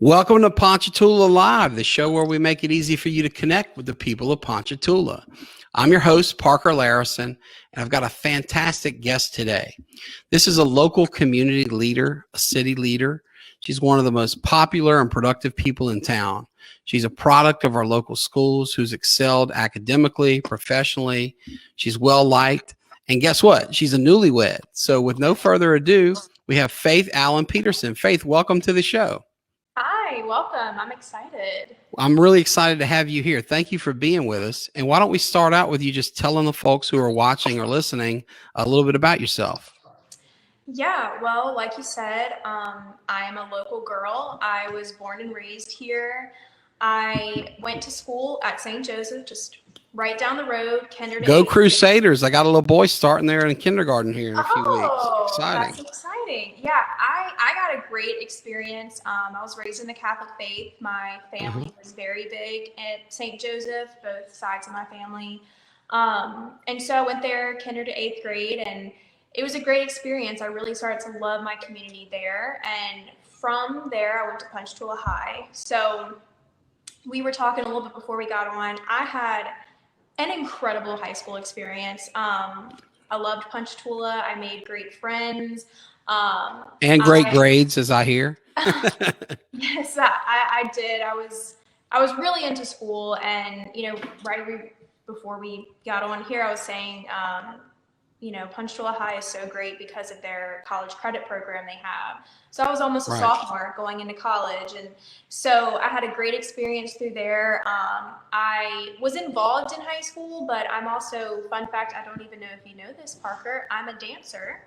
Welcome to Ponchatoula Live, the show where we make it easy for you to connect with the people of Ponchatoula. I'm your host, Parker Layrisson, and I've got a fantastic guest today. This is a local community leader, a city leader. She's one of the most popular and productive people in town. She's a product of our local schools who's excelled academically, professionally. She's well-liked. And guess what? She's a newlywed. So with no further ado, we have Faith Allen Peterson. Faith, welcome to the show. Hi, welcome. I'm excited. I'm really excited to have you here. Thank you for being with us. And why don't we start out with you just telling the folks who are watching or listening a little bit about yourself? Yeah, well, like you said, I am a local girl. I was born and raised here. I went to school at St. Joseph, just right down the road. Go Crusaders. I got a little boy starting there in kindergarten here in a few weeks. Exciting. That's exciting. Yeah, I got a great experience. I was raised in the Catholic faith. My family was very big at St. Joseph, both sides of my family. And so I went there kinder to 8th grade, and it was a great experience. I really started to love my community there. And from there, I went to Ponchatoula High. So we were talking a little bit before we got on. I had an incredible high school experience. I loved Ponchatoula. I made great friends. And great grades, as I hear. Yes, I did. I was really into school, and right before we got on here, I was saying, Ponchatoula High is so great because of their college credit program they have. So I was almost a sophomore going into college. And so I had a great experience through there. I was involved in high school, but I'm also, fun fact, I don't even know if you know this, Parker, I'm a dancer.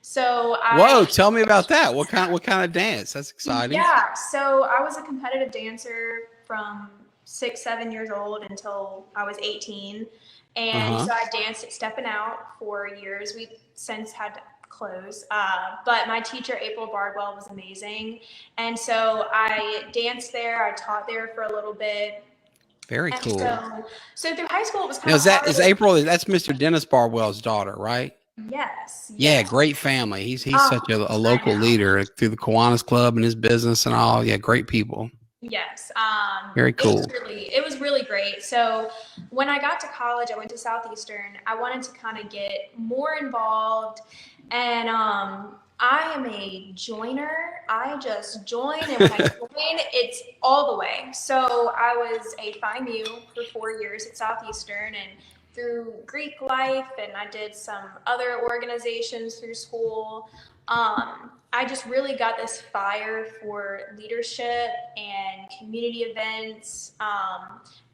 So Whoa, tell me about that. What kind of dance? That's exciting. Yeah, so I was a competitive dancer from 6-7 years old until I was 18. And so I danced at Steppin' Out for years. We've since had to close. But my teacher, April Bardwell, was amazing. And so I danced there. I taught there for a little bit. Very cool. So through high school, it was kind of hard. Is April, that's Mr. Dennis Bardwell's daughter, right? Yes. Yeah, great family. He's such a local leader through the Kiwanis Club and his business and all. Yeah, great people. Yes. Very cool. It was really great. So when I got to college, I went to Southeastern. I wanted to kind of get more involved, and I am a joiner. I just join, and when I join, it's all the way. So I was a FIMU for 4 years at Southeastern, and through Greek life, and I did some other organizations through school. I just really got this fire for leadership and community events,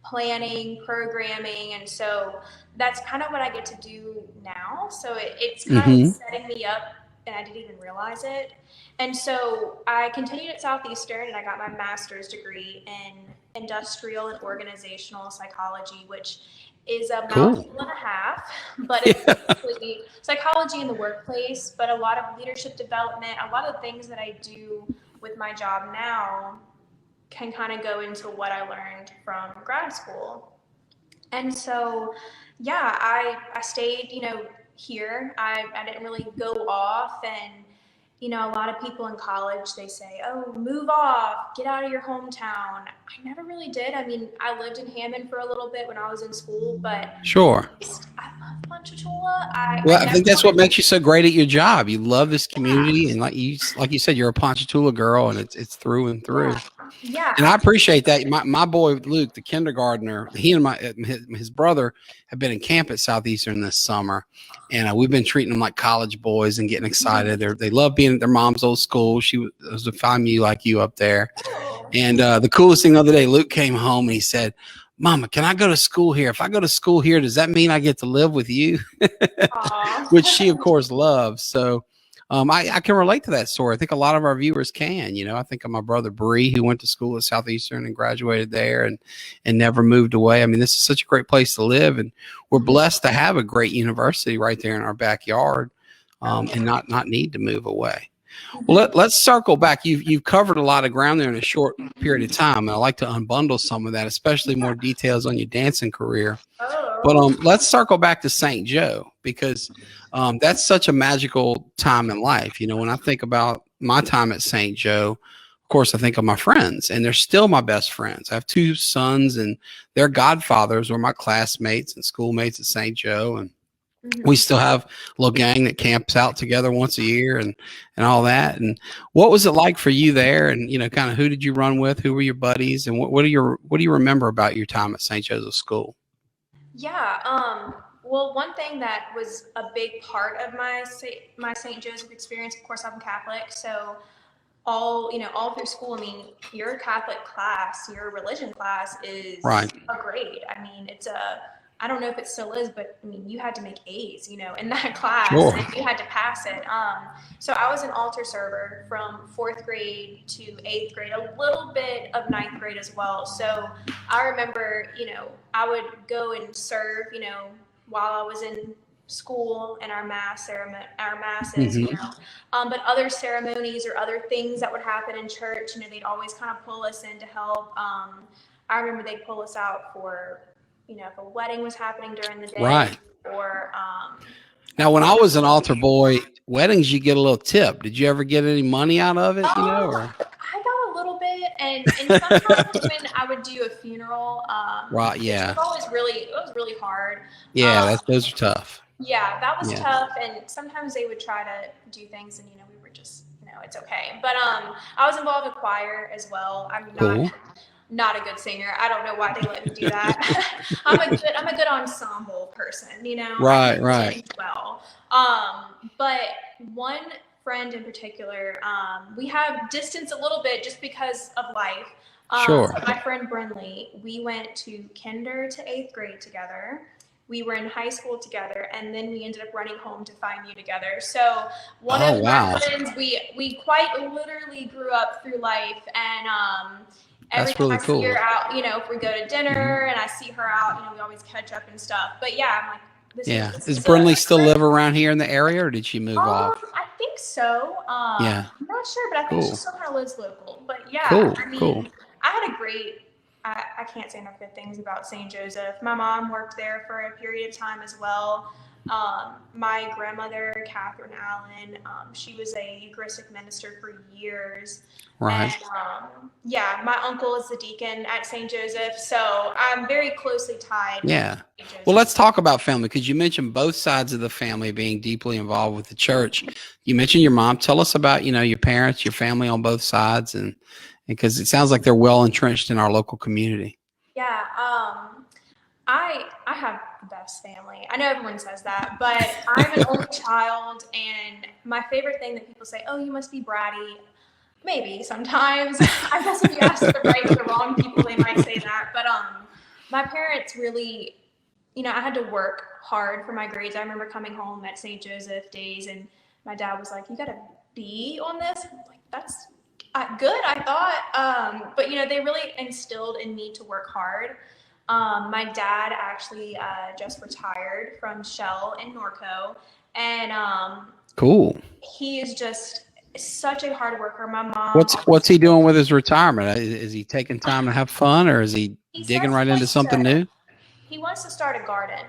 planning, programming. And so that's kind of what I get to do now. So it's kind of setting me up, and I didn't even realize it. And so I continued at Southeastern, and I got my master's degree in industrial and organizational psychology, which is a mouthful and a half, but it's basically psychology in the workplace, but a lot of leadership development, a lot of things that I do with my job now can kind of go into what I learned from grad school. And so, yeah, I stayed, here. I didn't really go off, and a lot of people in college, they say, oh, move off, get out of your hometown. I never really did. I mean, I lived in Hammond for a little bit when I was in school, but sure. I love Ponchatoula. I think that's what makes you so great at your job. You love this community, and like you said, you're a Ponchatoula girl, and it's through and through. Yeah. And I appreciate that. My boy Luke, the kindergartner, he and his brother have been in camp at Southeastern this summer, and we've been treating them like college boys and getting excited. They love being at their mom's old school. She was a FIMU like you up there. And the coolest thing the other day, Luke came home and he said, Mama, can I go to school here? If I go to school here, does that mean I get to live with you? Which she, of course, loves. So I can relate to that story. I think a lot of our viewers can. I think of my brother Bree, who went to school at Southeastern and graduated there and never moved away. I mean, this is such a great place to live, and we're blessed to have a great university right there in our backyard, and not need to move away. Well, let's circle back. You've covered a lot of ground there in a short period of time, and I like to unbundle some of that, especially more details on your dancing career. But let's circle back to St. Joe, because that's such a magical time in life. When I think about my time at St. Joe, of course, I think of my friends, and they're still my best friends. I have two sons, and their godfathers were my classmates and schoolmates at St. Joe, and we still have a little gang that camps out together once a year and all that. And what was it like for you there? And, kind of who did you run with? Who were your buddies? And what do you remember about your time at St. Joseph's School? Yeah. Well, one thing that was a big part of my St. Joseph experience, of course, I'm Catholic. So all through school, I mean, your Catholic class, your religion class is right. a grade. I mean, I don't know if it still is, but I mean, you had to make A's, in that class, sure. and you had to pass it. So I was an altar server from 4th grade to 8th grade, a little bit of 9th grade as well. So I remember, I would go and serve, while I was in school and our masses, but other ceremonies or other things that would happen in church, they'd always kind of pull us in to help. I remember they'd pull us out for, if a wedding was happening during the day, right. or now when I was an altar boy, weddings you get a little tip. Did you ever get any money out of it? Or? I got a little bit, and sometimes when I would do a funeral, right, yeah, it was really hard. Yeah, those are tough. Yeah, that was tough, and sometimes they would try to do things, and we were just, it's okay. But I was involved in choir as well. I'm not a good singer. I don't know why they let me do that. I'm a good ensemble person, Right. Well, but one friend in particular, we have distance a little bit just because of life. Sure. So my friend Brinley, we went to kinder to 8th grade together. We were in high school together, and then we ended up running home to find you together. So one of my friends, we quite literally grew up through life, and every time I see her out, if we go to dinner and I see her out, we always catch up and stuff. But yeah, I'm like, Does Brinley still live around here in the area, or did she move off? I think so. Yeah. I'm not sure, but I think she still kind of lives local. But yeah, I mean, cool. I had a great, I can't say enough good things about St. Joseph. My mom worked there for a period of time as well. My grandmother, Catherine Allen, she was a Eucharistic minister for years. Right. And my uncle is the deacon at St. Joseph, so I'm very closely tied. Yeah. Well, let's talk about family, because you mentioned both sides of the family being deeply involved with the church. You mentioned your mom. Tell us about, your parents, your family on both sides, and because it sounds like they're well entrenched in our local community. Yeah. I have the best family. I know everyone says that, but I'm an only child, and my favorite thing that people say, oh, you must be bratty. Maybe sometimes. I guess if you ask the right or the wrong people, they might say that. But my parents really, I had to work hard for my grades. I remember coming home at St. Joseph days, and my dad was like, you got a B on this? I'm like, that's good, I thought. But, they really instilled in me to work hard. My dad actually just retired from Shell in Norco, and cool. He is just such a hard worker. My mom. What's he doing with his retirement? Is he taking time to have fun, or is he digging right into something new? He wants to start a garden,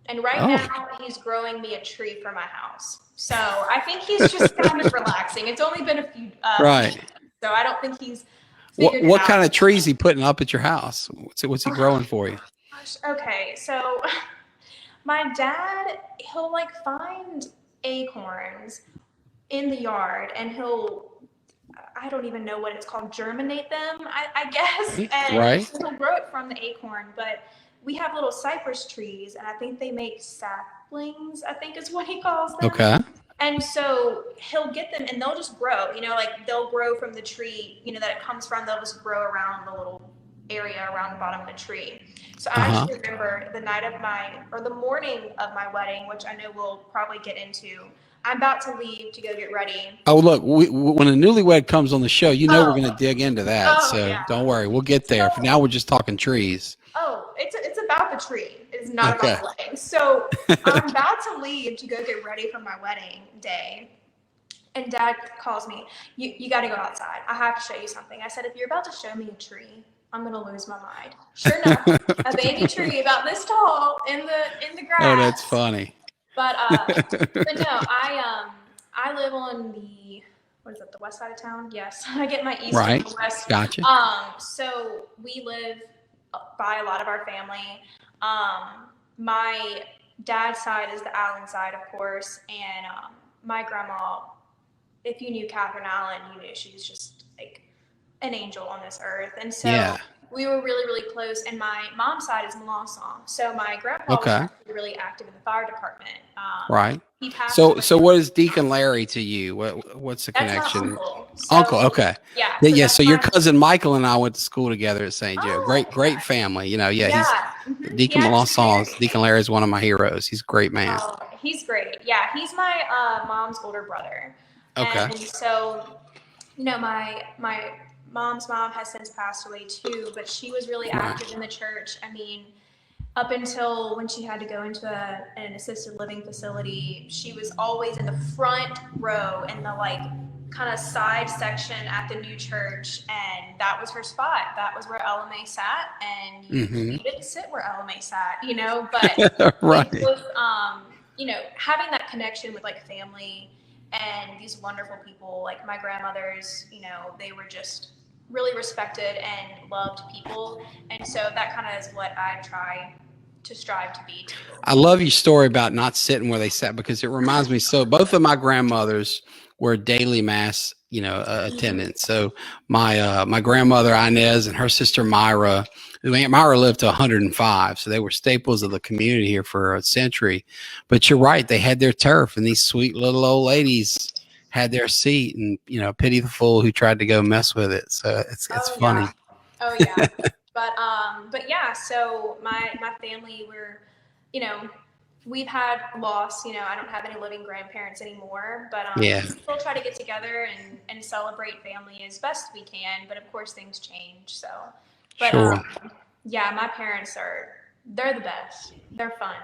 and now he's growing me a tree for my house. So I think he's just kind of relaxing. It's only been a few right. weeks, so I don't think he's. What kind of trees he putting up at your house? What's he growing for you? Okay, so my dad, he'll find acorns in the yard, and I don't even know what it's called, germinate them, I guess. And right. He'll grow it from the acorn, but we have little cypress trees, and I think they make saplings, I think is what he calls them. Okay. And so he'll get them, and they'll just grow, they'll grow from the tree, that it comes from. They'll just grow around the little area around the bottom of the tree. So I actually remember the morning of my wedding, which I know we'll probably get into. I'm about to leave to go get ready. Oh, look, when a newlywed comes on the show, we're going to dig into that. Don't worry, we'll get there. For now, we're just talking trees. Oh, it's about the tree. It's not about the wedding. So I'm about to leave to go get ready for my wedding day. And Dad calls me, you got to go outside. I have to show you something. I said, if you're about to show me a tree, I'm going to lose my mind. Sure enough, a baby tree about this tall in the grass. Oh, that's funny. But no, I live on the what is it, the west side of town? Yes, I get my east Right. and the west. Gotcha. So we live by a lot of our family. My dad's side is the Allen side, of course, and my grandma, if you knew Catherine Allen, you knew she's just like an angel on this earth. And so we were really, really close. And my mom's side is Melanson. So my grandpa was actually really active in the fire department. Right. He passed So away. what is Deacon Larry to you? What's the connection? That's my uncle. So, uncle, okay. Yeah. So your cousin Michael and I went to school together at St. Joe. Oh, Great family. You know, He's Deacon Melanson. Deacon Larry is one of my heroes. He's a great man. Oh, he's great. Yeah, he's my mom's older brother. Okay. And so, you know, my mom's mom has since passed away too, but she was really active in the church. I mean, up until when she had to go into an assisted living facility, she was always in the front row in the like kind of side section at the new church, and that was her spot. That was where LMA sat, and you didn't sit where LMA sat, you know, but right. Both, you know, having that connection with like family and these wonderful people, like my grandmothers, you know, they were just really respected and loved people. And so that kind of is what I try to strive to be too. I love your story about not sitting where they sat, because it reminds me. So both of my grandmothers were daily mass, you know, attendants. So my grandmother Inez and her sister Myra, Aunt Myra lived to 105. So they were staples of the community here for a century. But you're right. They had their turf, and these sweet little old ladies had their seat, and, you know, pity the fool who tried to go mess with it. So it's funny. Yeah. Oh yeah. But yeah, so my family, we're, you know, we've had loss, you know, I don't have any living grandparents anymore, but we still try to get together and celebrate family as best we can. But of course things change. So, but yeah, my parents they're the best. They're fun.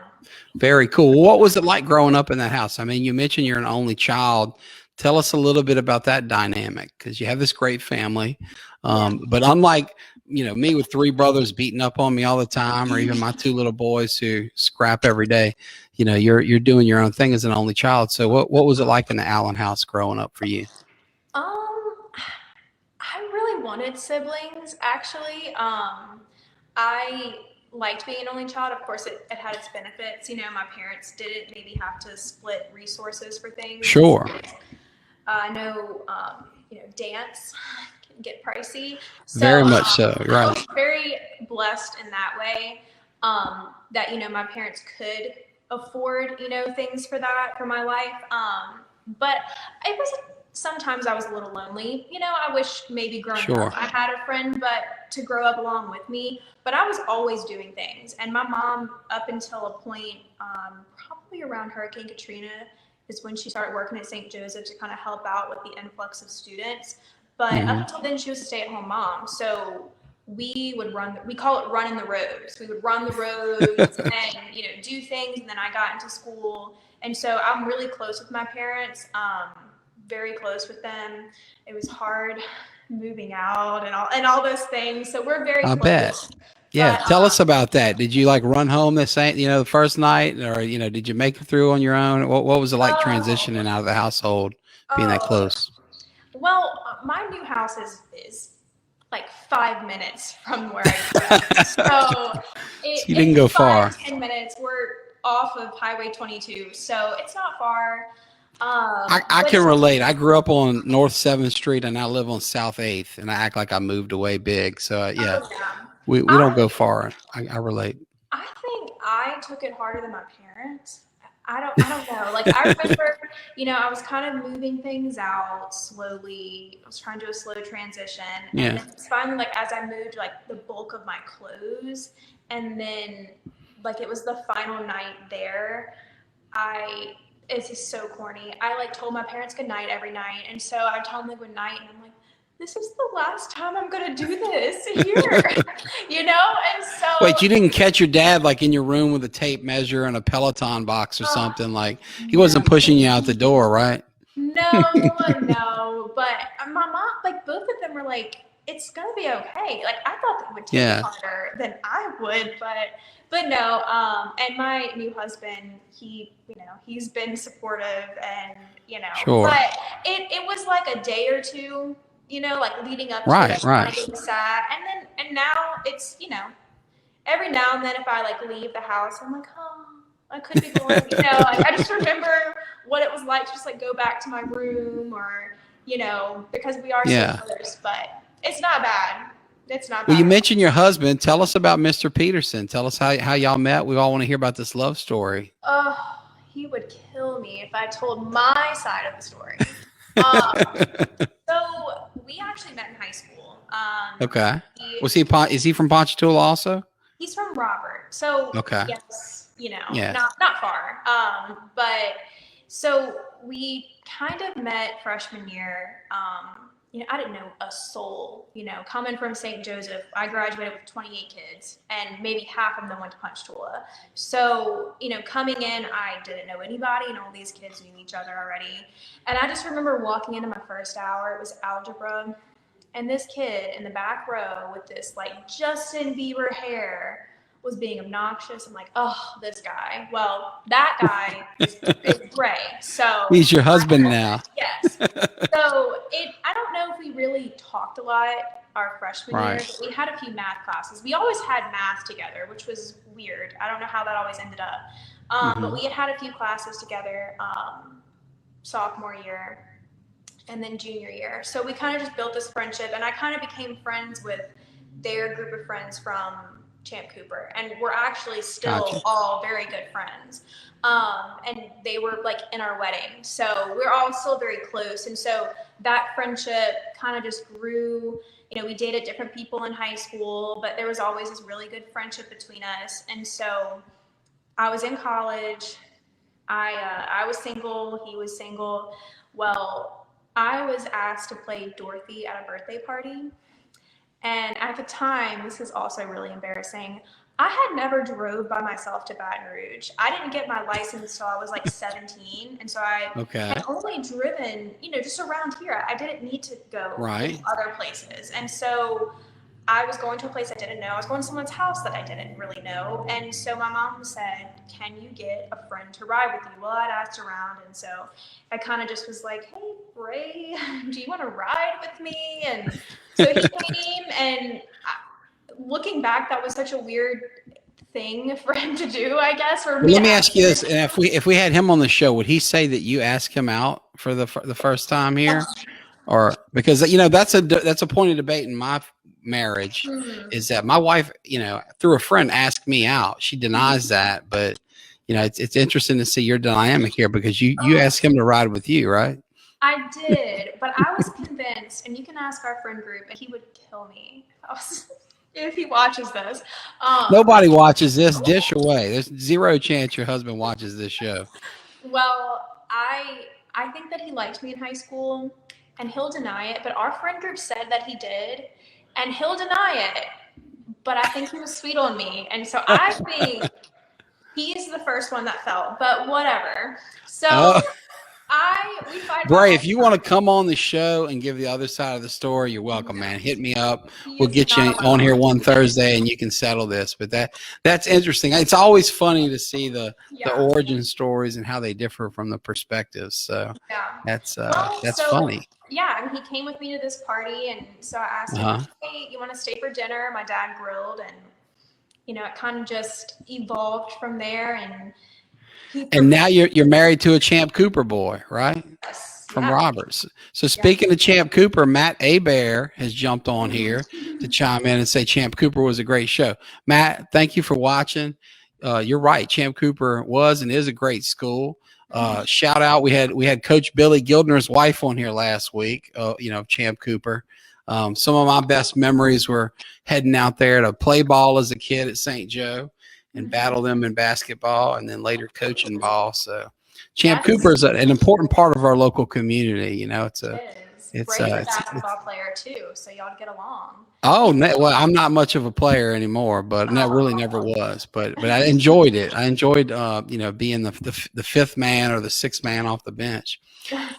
Very cool. What was it like growing up in that house? I mean, you mentioned you're an only child. Tell us a little bit about that dynamic, because you have this great family. But unlike, you know, me with 3 brothers beating up on me all the time, or even my 2 little boys who scrap every day, you know, you're doing your own thing as an only child. So what was it like in the Allen house growing up for you? I really wanted siblings, actually. I liked being an only child. Of course, it had its benefits. You know, my parents didn't maybe have to split resources for things. Sure. I know, you know, dance can get pricey. So, very much so, right. I was very blessed in that way, that, you know, my parents could afford, you know, things for my life. But it was, sometimes I was a little lonely. You know, I wish maybe growing up I had a friend, but to grow up along with me. But I was always doing things. And my mom, up until a point, probably around Hurricane Katrina, is when she started working at St. Joseph to kind of help out with the influx of students. But up until then, she was a stay-at-home mom. So we would we call it running the roads. We would run the roads and, you know, do things. And then I got into school. And so I'm really close with my parents, very close with them. It was hard moving out and all those things. So we're very close. I bet. Yeah, but, tell us about that. Did you like run home the first night, or, you know, did you make it through on your own? What was it like transitioning out of the household, being that close? Well, my new house is like 5 minutes from where I grew up. So you didn't go far. 10 minutes. We're off of Highway 22, so it's not far. I can relate. I grew up on North 7th Street, and I live on South 8th, and I act like I moved away big. So we don't go far. I relate. I think I took it harder than my parents. I don't know. Like, I remember, you know, I was kind of moving things out slowly. I was trying to do a slow transition. And then finally, like, as I moved, like, the bulk of my clothes, and then, like, it was the final night there, it's just so corny. I, like, told my parents good night every night. And so I told them good night, and I'm like, this is the last time I'm going to do this here, you know? And so. Wait, you didn't catch your dad, like, in your room with a tape measure and a Peloton box or something? Like, he wasn't pushing you out the door, right? No. But my mom, like, both of them were like, it's gonna be okay. Like I thought that would take harder than I would, but no. And my new husband, he's been supportive, and Sure. but it was like a day or two, like leading up to Right, it, kind of getting sad, and now it's every now and then if I like leave the house, I'm like, oh, I could be going, like I just remember what it was like to just like go back to my room, or because we are so close, but it's not bad. It's not bad. Well, you mentioned your husband. Tell us about Mr. Peterson. Tell us how y'all met. We all want to hear about this love story. Oh, he would kill me if I told my side of the story. So we actually met in high school. Okay. Is he from Ponchatoula also? He's from Robert. So okay. Yes, not far. But so we kind of met freshman year. I didn't know a soul, coming from St. Joseph. I graduated with 28 kids, and maybe half of them went to Ponchatoula. So, coming in, I didn't know anybody, and all these kids knew each other already. And I just remember walking into my first hour, it was algebra, and this kid in the back row with this like Justin Bieber hair was being obnoxious. I'm like, oh, this guy. Well, that guy is gray. So he's your husband now. Yes. So I don't know if we really talked a lot our freshman year, but we had a few math classes. We always had math together, which was weird. I don't know how that always ended up. But we had a few classes together sophomore year and then junior year. So we kind of just built this friendship, and I kind of became friends with their group of friends from Champ Cooper, and we're actually still all very good friends. And they were like in our wedding, so we're all still very close. And so that friendship kind of just grew. We dated different people in high school, but there was always this really good friendship between us. And so I was in college. I was single. He was single. Well, I was asked to play Dorothy at a birthday party. And at the time, this is also really embarrassing, I had never drove by myself to Baton Rouge. I didn't get my license till I was like 17. And so I had only driven, just around here. I didn't need to go to other places. And so I was going to a place I didn't know. I was going to someone's house that I didn't really know. And so my mom said, can you get a friend to ride with you? Well, I'd asked around. And so I kind of just was like, hey, Ray, do you want to ride with me? And so he came, and looking back, that was such a weird thing for him to do, I guess. Or let me ask you this. And if we had him on the show, would he say that you asked him out for the first time here? Or because, that's a point of debate in my marriage, is that my wife, through a friend asked me out. She denies that, but it's interesting to see your dynamic here, because you asked him to ride with you, right? I did, but I was convinced, and you can ask our friend group, and he would kill me if he watches this. Nobody watches this. Dish away. There's zero chance your husband watches this show. Well, I think that he liked me in high school, and he'll deny it, but our friend group said that he did, and he'll deny it, but I think he was sweet on me, and so I think he's the first one that fell, but whatever. So Bray, if you want to come on the show and give the other side of the story, you're welcome, man. Hit me up. We'll get you on here one Thursday, and you can settle this. But that's interesting. It's always funny to see the origin stories and how they differ from the perspectives. So that's funny. Yeah, and he came with me to this party, and so I asked him, hey, you want to stay for dinner? My dad grilled, and it kind of just evolved from there. And now you're married to a Champ Cooper boy, right? Yes. From Roberts. So speaking of Champ Cooper, Matt Abair has jumped on here to chime in and say Champ Cooper was a great show. Matt, thank you for watching. You're right. Champ Cooper was and is a great school. Shout out. We had Coach Billy Gildner's wife on here last week. Champ Cooper. Some of my best memories were heading out there to play ball as a kid at St. Joe and battle them in basketball, and then later coaching ball. So Champ Cooper is an important part of our local community. It's It's Bray's a basketball player too, so y'all get along. Oh, well, I'm not much of a player anymore, but really never was. But I enjoyed it. I enjoyed, being the fifth man or the sixth man off the bench.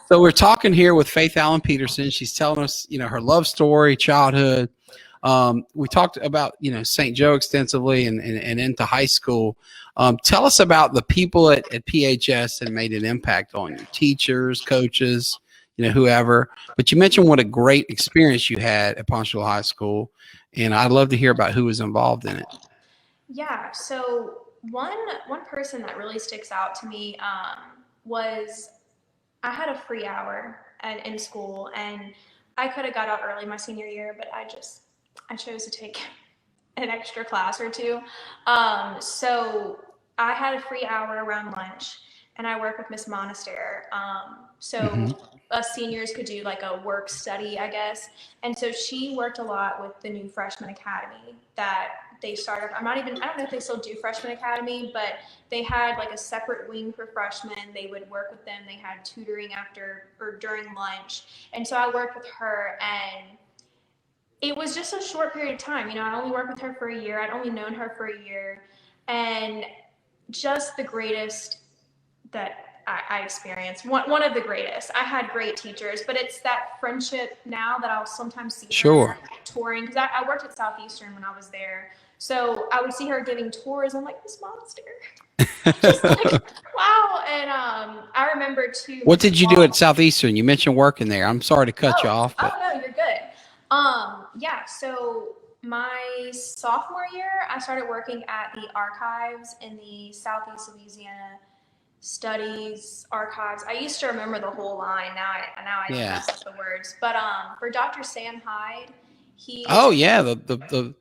So we're talking here with Faith Allen Peterson. She's telling us, her love story, childhood. We talked about, St. Joe extensively and into high school. Tell us about the people at PHS that made an impact on you, teachers, coaches, whoever. But you mentioned what a great experience you had at Ponchatoula High School, and I'd love to hear about who was involved in it. Yeah, so one person that really sticks out to me was I had a free hour in school, and I could have got out early my senior year, but I chose to take an extra class or two. So I had a free hour around lunch, and I worked with Miss Monaster. Us seniors could do like a work study, I guess. And so she worked a lot with the new freshman academy that they started. I don't know if they still do freshman academy, but they had like a separate wing for freshmen. They would work with them. They had tutoring after or during lunch. And so I worked with her, and it was just a short period of time. I only worked with her for a year. I'd only known her for a year, and just the greatest that I experienced. One of the greatest. I had great teachers, but it's that friendship now that I'll sometimes see her touring, because I worked at Southeastern when I was there. So I would see her giving tours. I'm like, this monster. Just like, wow. And I remember too. What did you do at Southeastern? You mentioned working there. I'm sorry to cut you off. But. Oh, no, you're good. Yeah, so my sophomore year, I started working at the archives in the Southeast Louisiana Studies Archives. I used to remember the whole line. Now I mess up the words. But for Dr. Sam Hyde, the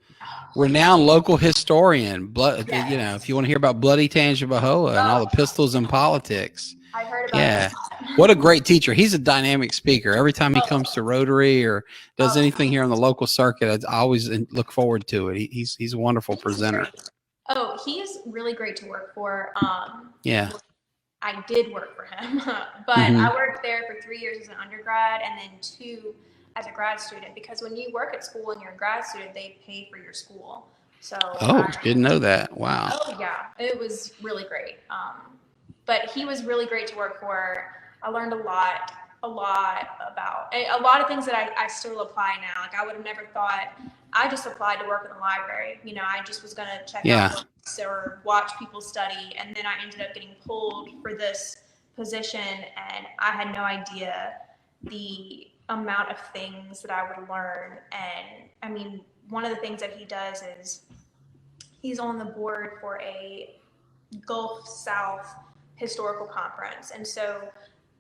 renowned local historian. If you want to hear about Bloody Tangipahoa and all the pistols and politics. I heard about that. What a great teacher. He's a dynamic speaker. Every time he comes to Rotary or does anything here on the local circuit, I always look forward to it. He's a wonderful presenter. Oh, he's really great to work for. I did work for him, but I worked there for 3 years as an undergrad and then 2 as a grad student, because when you work at school and you're a grad student, they pay for your school. So didn't know that. Wow. Oh yeah, it was really great. But he was really great to work for. I learned a lot about a lot of things that I still apply now. Like I would have never thought. I just applied to work in the library. I just was gonna check out books or watch people study, and then I ended up getting pulled for this position, and I had no idea the amount of things that I would learn. And I mean, one of the things that he does is he's on the board for a Gulf South historical conference, and so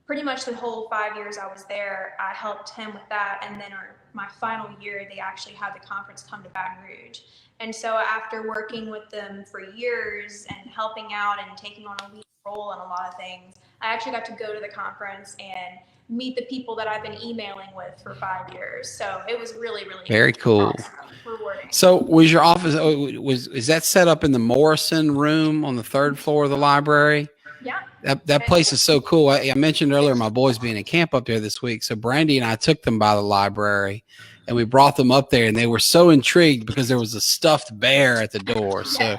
pretty much the whole 5 years I was there, I helped him with that. And then my final year, they actually had the conference come to Baton Rouge. And so after working with them for years and helping out and taking on a lead role in a lot of things, I actually got to go to the conference and meet the people that I've been emailing with for 5 years. So it was really, really very cool. Awesome, rewarding. So was your office, is that set up in the Morrison room on the 3rd floor of the library? Yeah. That place is so cool. I mentioned earlier my boys being in camp up there this week. So Brandy and I took them by the library and we brought them up there, and they were so intrigued because there was a stuffed bear at the door. So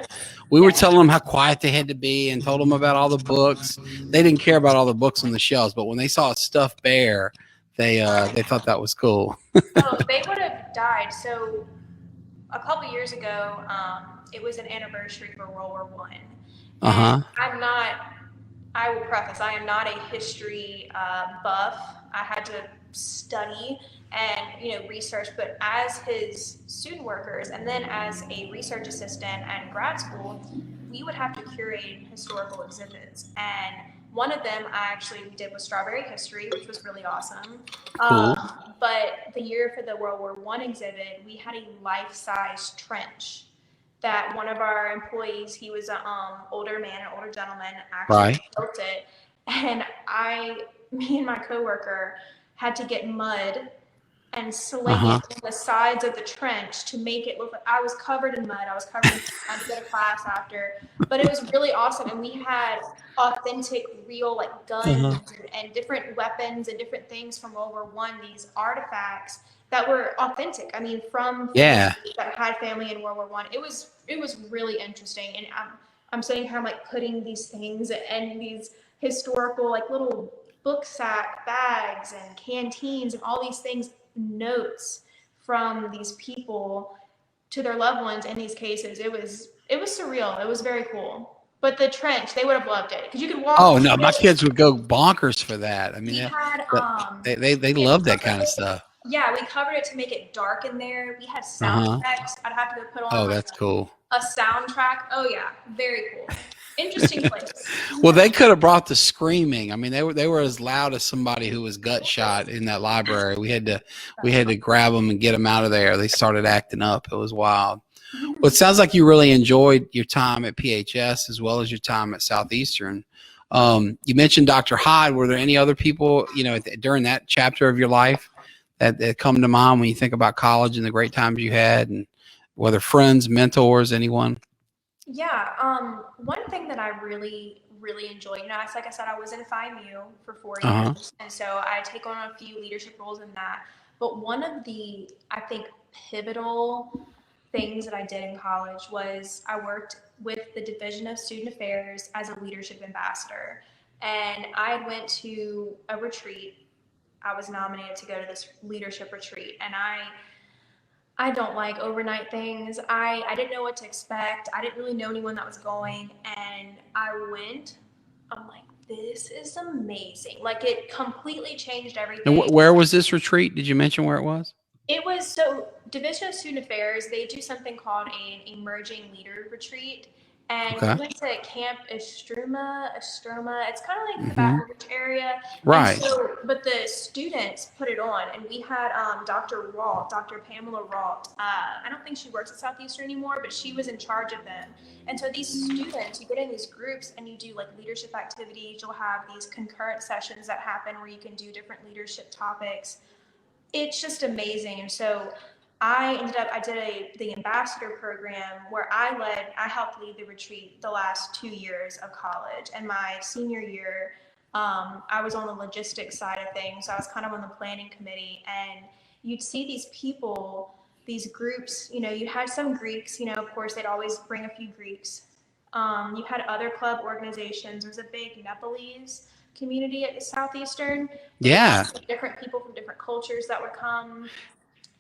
we were telling them how quiet they had to be and told them about all the books. They didn't care about all the books on the shelves, but when they saw a stuffed bear, they thought that was cool. Oh, they would have died. So a couple years ago, it was an anniversary for World War I. I will preface, I am not a history buff. I had to study and research, but as his student workers and then as a research assistant at grad school, we would have to curate historical exhibits. And one of them we did was strawberry history, which was really awesome. Cool. But the year for the World War I exhibit, we had a life-size trench that one of our employees, he was an older gentleman, actually built it. And me and my coworker had to get mud and sling it on the sides of the trench to make it look like I was covered in mud. I was covered in mud to go to class after, but it was really awesome. And we had authentic, real like guns and different weapons and different things from World War I, these artifacts that were authentic. I mean, from that had family in World War I. It was really interesting. And I'm sitting here, I'm like putting these things and these historical like little book sack bags and canteens and all these things, notes from these people to their loved ones in these cases. It was surreal. It was very cool. But the trench, they would have loved it because you could walk. Oh no, my kids would go bonkers for that. I mean, they love that kind of stuff. Yeah, we covered it to make it dark in there. We had sound effects. I'd have to go put on. Oh, that's cool. A soundtrack. Oh yeah, very cool. Interesting place. Well, they could have brought the screaming. I mean, they were as loud as somebody who was gut shot in that library. We had to grab them and get them out of there. They started acting up. It was wild. Well, it sounds like you really enjoyed your time at PHS as well as your time at Southeastern. You mentioned Dr. Hyde. Were there any other people, during that chapter of your life that come to mind when you think about college and the great times you had, and whether friends, mentors, anyone? Yeah, one thing that I really, really enjoy, it's like I said, I was in FIMU for 4 years, and so I take on a few leadership roles in that. But one of the, I think, pivotal things that I did in college was I worked with the Division of Student Affairs as a leadership ambassador. And I went to a retreat. I was nominated to go to this leadership retreat, and I don't like overnight things. I didn't know what to expect. I didn't really know anyone that was going, and I went. I'm like, this is amazing. Like, it completely changed everything. And where was this retreat? Did you mention where it was? It was, so Division of Student Affairs, they do something called an emerging leader retreat. And we went to Camp Estroma. It's kind of like the Baton Rouge area. Right. And so, but the students put it on, and we had Dr. Pamela Rault. I don't think she works at Southeastern anymore, but she was in charge of them. And so these students, you get in these groups and you do like leadership activities. You'll have these concurrent sessions that happen where you can do different leadership topics. It's just amazing. And so I did the ambassador program where I helped lead the retreat the last 2 years of college. And my senior year, I was on the logistics side of things. So I was kind of on the planning committee, and you'd see these people, these groups, you had some Greeks, of course, they'd always bring a few Greeks. You had other club organizations. There's a big Nepalese community at Southeastern. Yeah. Different people from different cultures that would come.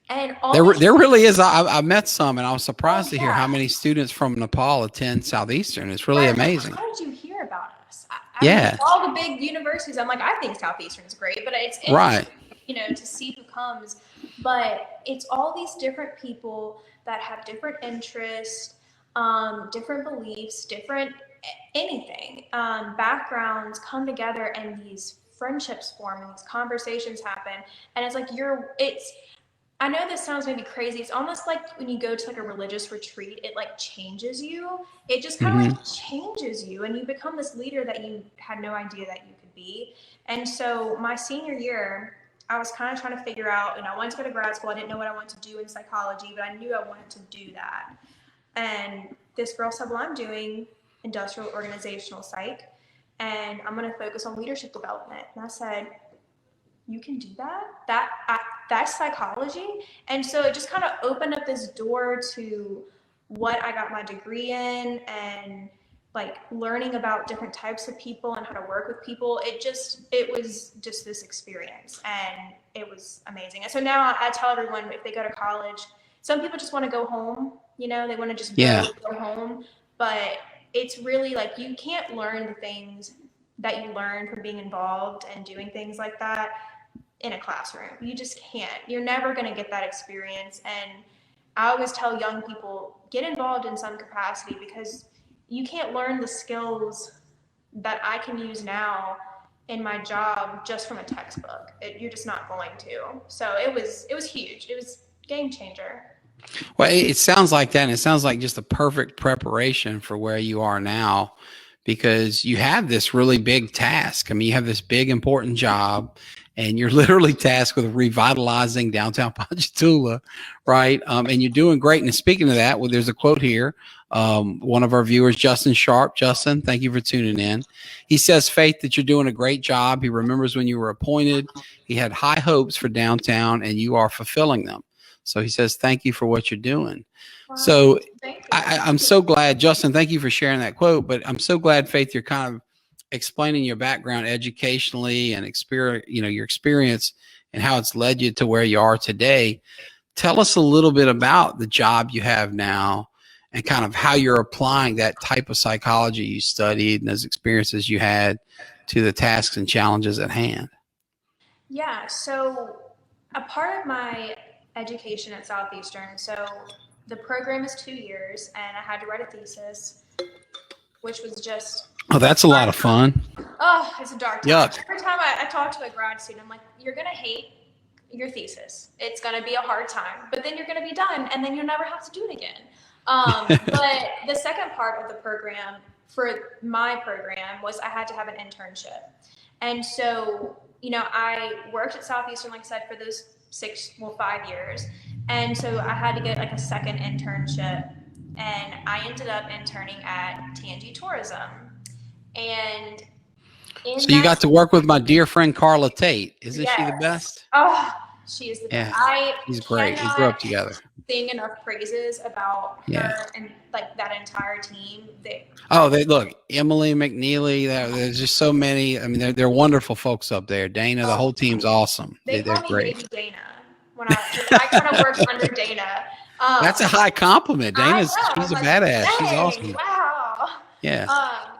And there really is. I met some, and I was surprised to hear how many students from Nepal attend Southeastern. It's really amazing. How did you hear about us? I mean, all the big universities. I'm like, I think Southeastern is great, but it's right. To see who comes. But it's all these different people that have different interests, different beliefs, different anything, backgrounds come together, and these friendships form, and these conversations happen. And it's like I know this sounds maybe crazy. It's almost like when you go to like a religious retreat, it like changes you. It just kind of like changes you, and you become this leader that you had no idea that you could be. And so my senior year, I was kind of trying to figure out, I wanted to go to grad school. I didn't know what I wanted to do in psychology, but I knew I wanted to do that. And this girl said, well, I'm doing industrial organizational psych, and I'm going to focus on leadership development. And I said, you can do that? That's psychology? And so it just kind of opened up this door to what I got my degree in, and like learning about different types of people and how to work with people. It was just this experience, and it was amazing. And so now I tell everyone, if they go to college, some people just want to go home, they want to just go home, but it's really like, you can't learn the things that you learn from being involved and doing things like that in a classroom. You just can't. You're never going to get that experience. And I always tell young people, get involved in some capacity, because you can't learn the skills that I can use now in my job just from a textbook. You're just not going to. So it was huge. It was a game changer. Well, it sounds like that, and it sounds like just a perfect preparation for where you are now, because you have this really big task. I mean, you have this big, important job, and you're literally tasked with revitalizing downtown Ponchatoula, right? And you're doing great. And speaking of that, well, there's a quote here. One of our viewers, Justin Sharp. Justin, thank you for tuning in. He says, Faith, that you're doing a great job. He remembers when you were appointed. He had high hopes for downtown, and you are fulfilling them. So he says, thank you for what you're doing. Wow, so I'm so glad, Justin, thank you for sharing that quote. But I'm so glad, Faith, you're kind of explaining your background educationally and experience, your experience and how it's led you to where you are today. Tell us a little bit about the job you have now and kind of how you're applying that type of psychology you studied and those experiences you had to the tasks and challenges at hand. Yeah, so a part of my education at Southeastern, so the program is 2 years, and I had to write a thesis, which was just... Oh, that's a lot of fun. Oh, it's a dark time. Yuck. Every time I talk to a grad student, I'm like, you're going to hate your thesis. It's going to be a hard time, but then you're going to be done, and then you'll never have to do it again. But the second part of the program, for my program, was I had to have an internship. And so, I worked at Southeastern, like I said, for those 5 years. And so I had to get like a second internship, and I ended up interning at Tangi Tourism. And so you got to work with my dear friend Carla Tate. Isn't she the best? Oh, she is the best. She's great. We grew up together. Sing enough praises about her and like that entire team. They look, Emily McNeely. There's just so many. I mean, they're wonderful folks up there. Dana, the whole team's awesome. They're great. Baby Dana. When I kind of worked under Dana. That's a high compliment. She's a badass. She's awesome. Wow. Yeah.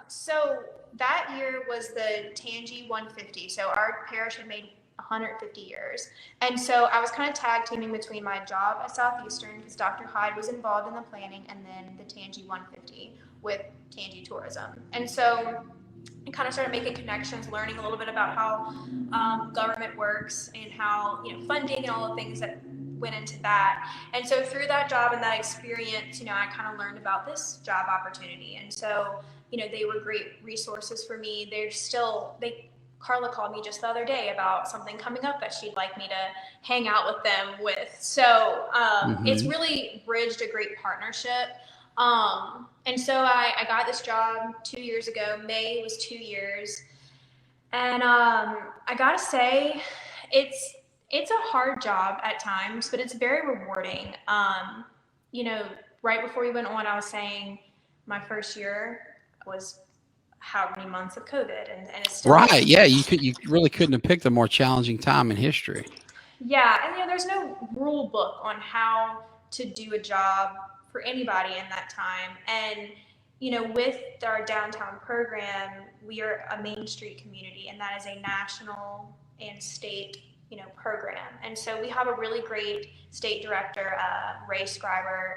So that year was the Tangi 150. So our parish had made 150 years. And so I was kind of tag teaming between my job at Southeastern, because Dr. Hyde was involved in the planning, and then the Tangi 150 with Tangi Tourism. And so I kind of started making connections, learning a little bit about how government works and how, funding and all the things that went into that. And so through that job and that experience, I kind of learned about this job opportunity. And so, they were great resources for me. Carla called me just the other day about something coming up that she'd like me to hang out with them with. So it's really bridged a great partnership. And so I got this job 2 years ago. May was 2 years. And I gotta say, it's a hard job at times, but it's very rewarding. Right before we went on, I was saying my first year was how many months of COVID, and it's still right. Yeah, you really couldn't have picked a more challenging time in history. Yeah, and there's no rule book on how to do a job for anybody in that time. And with our downtown program, we are a Main Street community, and that is a national and state program. And so we have a really great state director, Ray Scriber.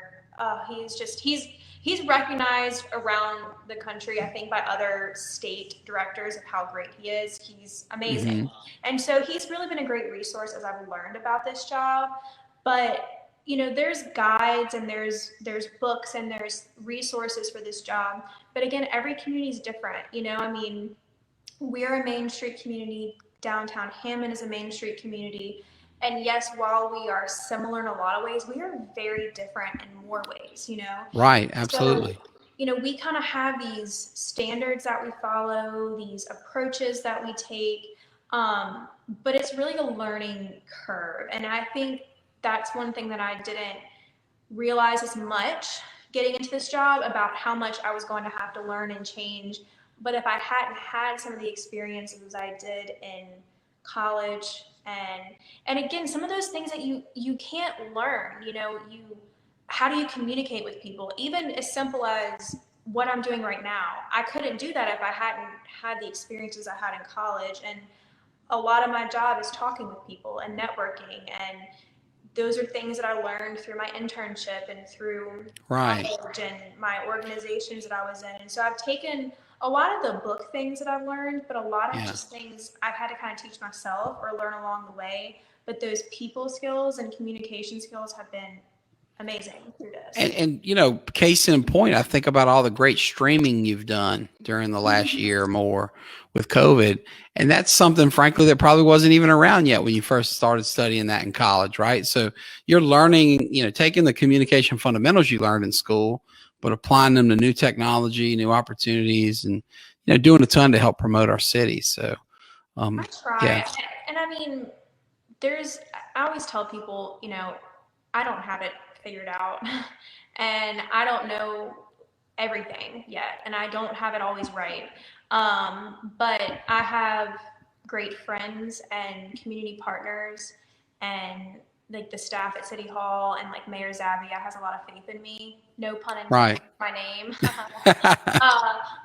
He's recognized around the country, I think, by other state directors of how great he is. He's amazing. And so he's really been a great resource as I've learned about this job. But, there's guides and there's books and there's resources for this job. But again, every community is different. We're a Main Street community. Downtown Hammond is a Main Street community. And yes, while we are similar in a lot of ways, we are very different in more ways, Right, absolutely. So, we kind of have these standards that we follow, these approaches that we take, but it's really a learning curve. And I think that's one thing that I didn't realize as much getting into this job, about how much I was going to have to learn and change. But if I hadn't had some of the experiences I did in college, and again, some of those things that you can't learn, how do you communicate with people? Even as simple as what I'm doing right now, I couldn't do that if I hadn't had the experiences I had in college. And a lot of my job is talking with people and networking, and those are things that I learned through my internship and through college and my organizations that I was in. And so I've taken a lot of the book things that I've learned, but a lot of just things I've had to kind of teach myself or learn along the way. But those people skills and communication skills have been amazing through this. And you know, case in point, I think about all the great streaming you've done during the last year or more with COVID. And that's something, frankly, that probably wasn't even around yet when you first started studying that in college, right? So you're learning, you know, taking the communication fundamentals you learned in school, but applying them to new technology, new opportunities, and, you know, doing a ton to help promote our city. So, I try. yeah. And I mean, I always tell people, you know, I don't have it figured out and I don't know everything yet and I don't have it always right. But I have great friends and community partners and like the staff at City Hall and like Mayor Zavia has a lot of faith in me. No pun intended. Right. My name.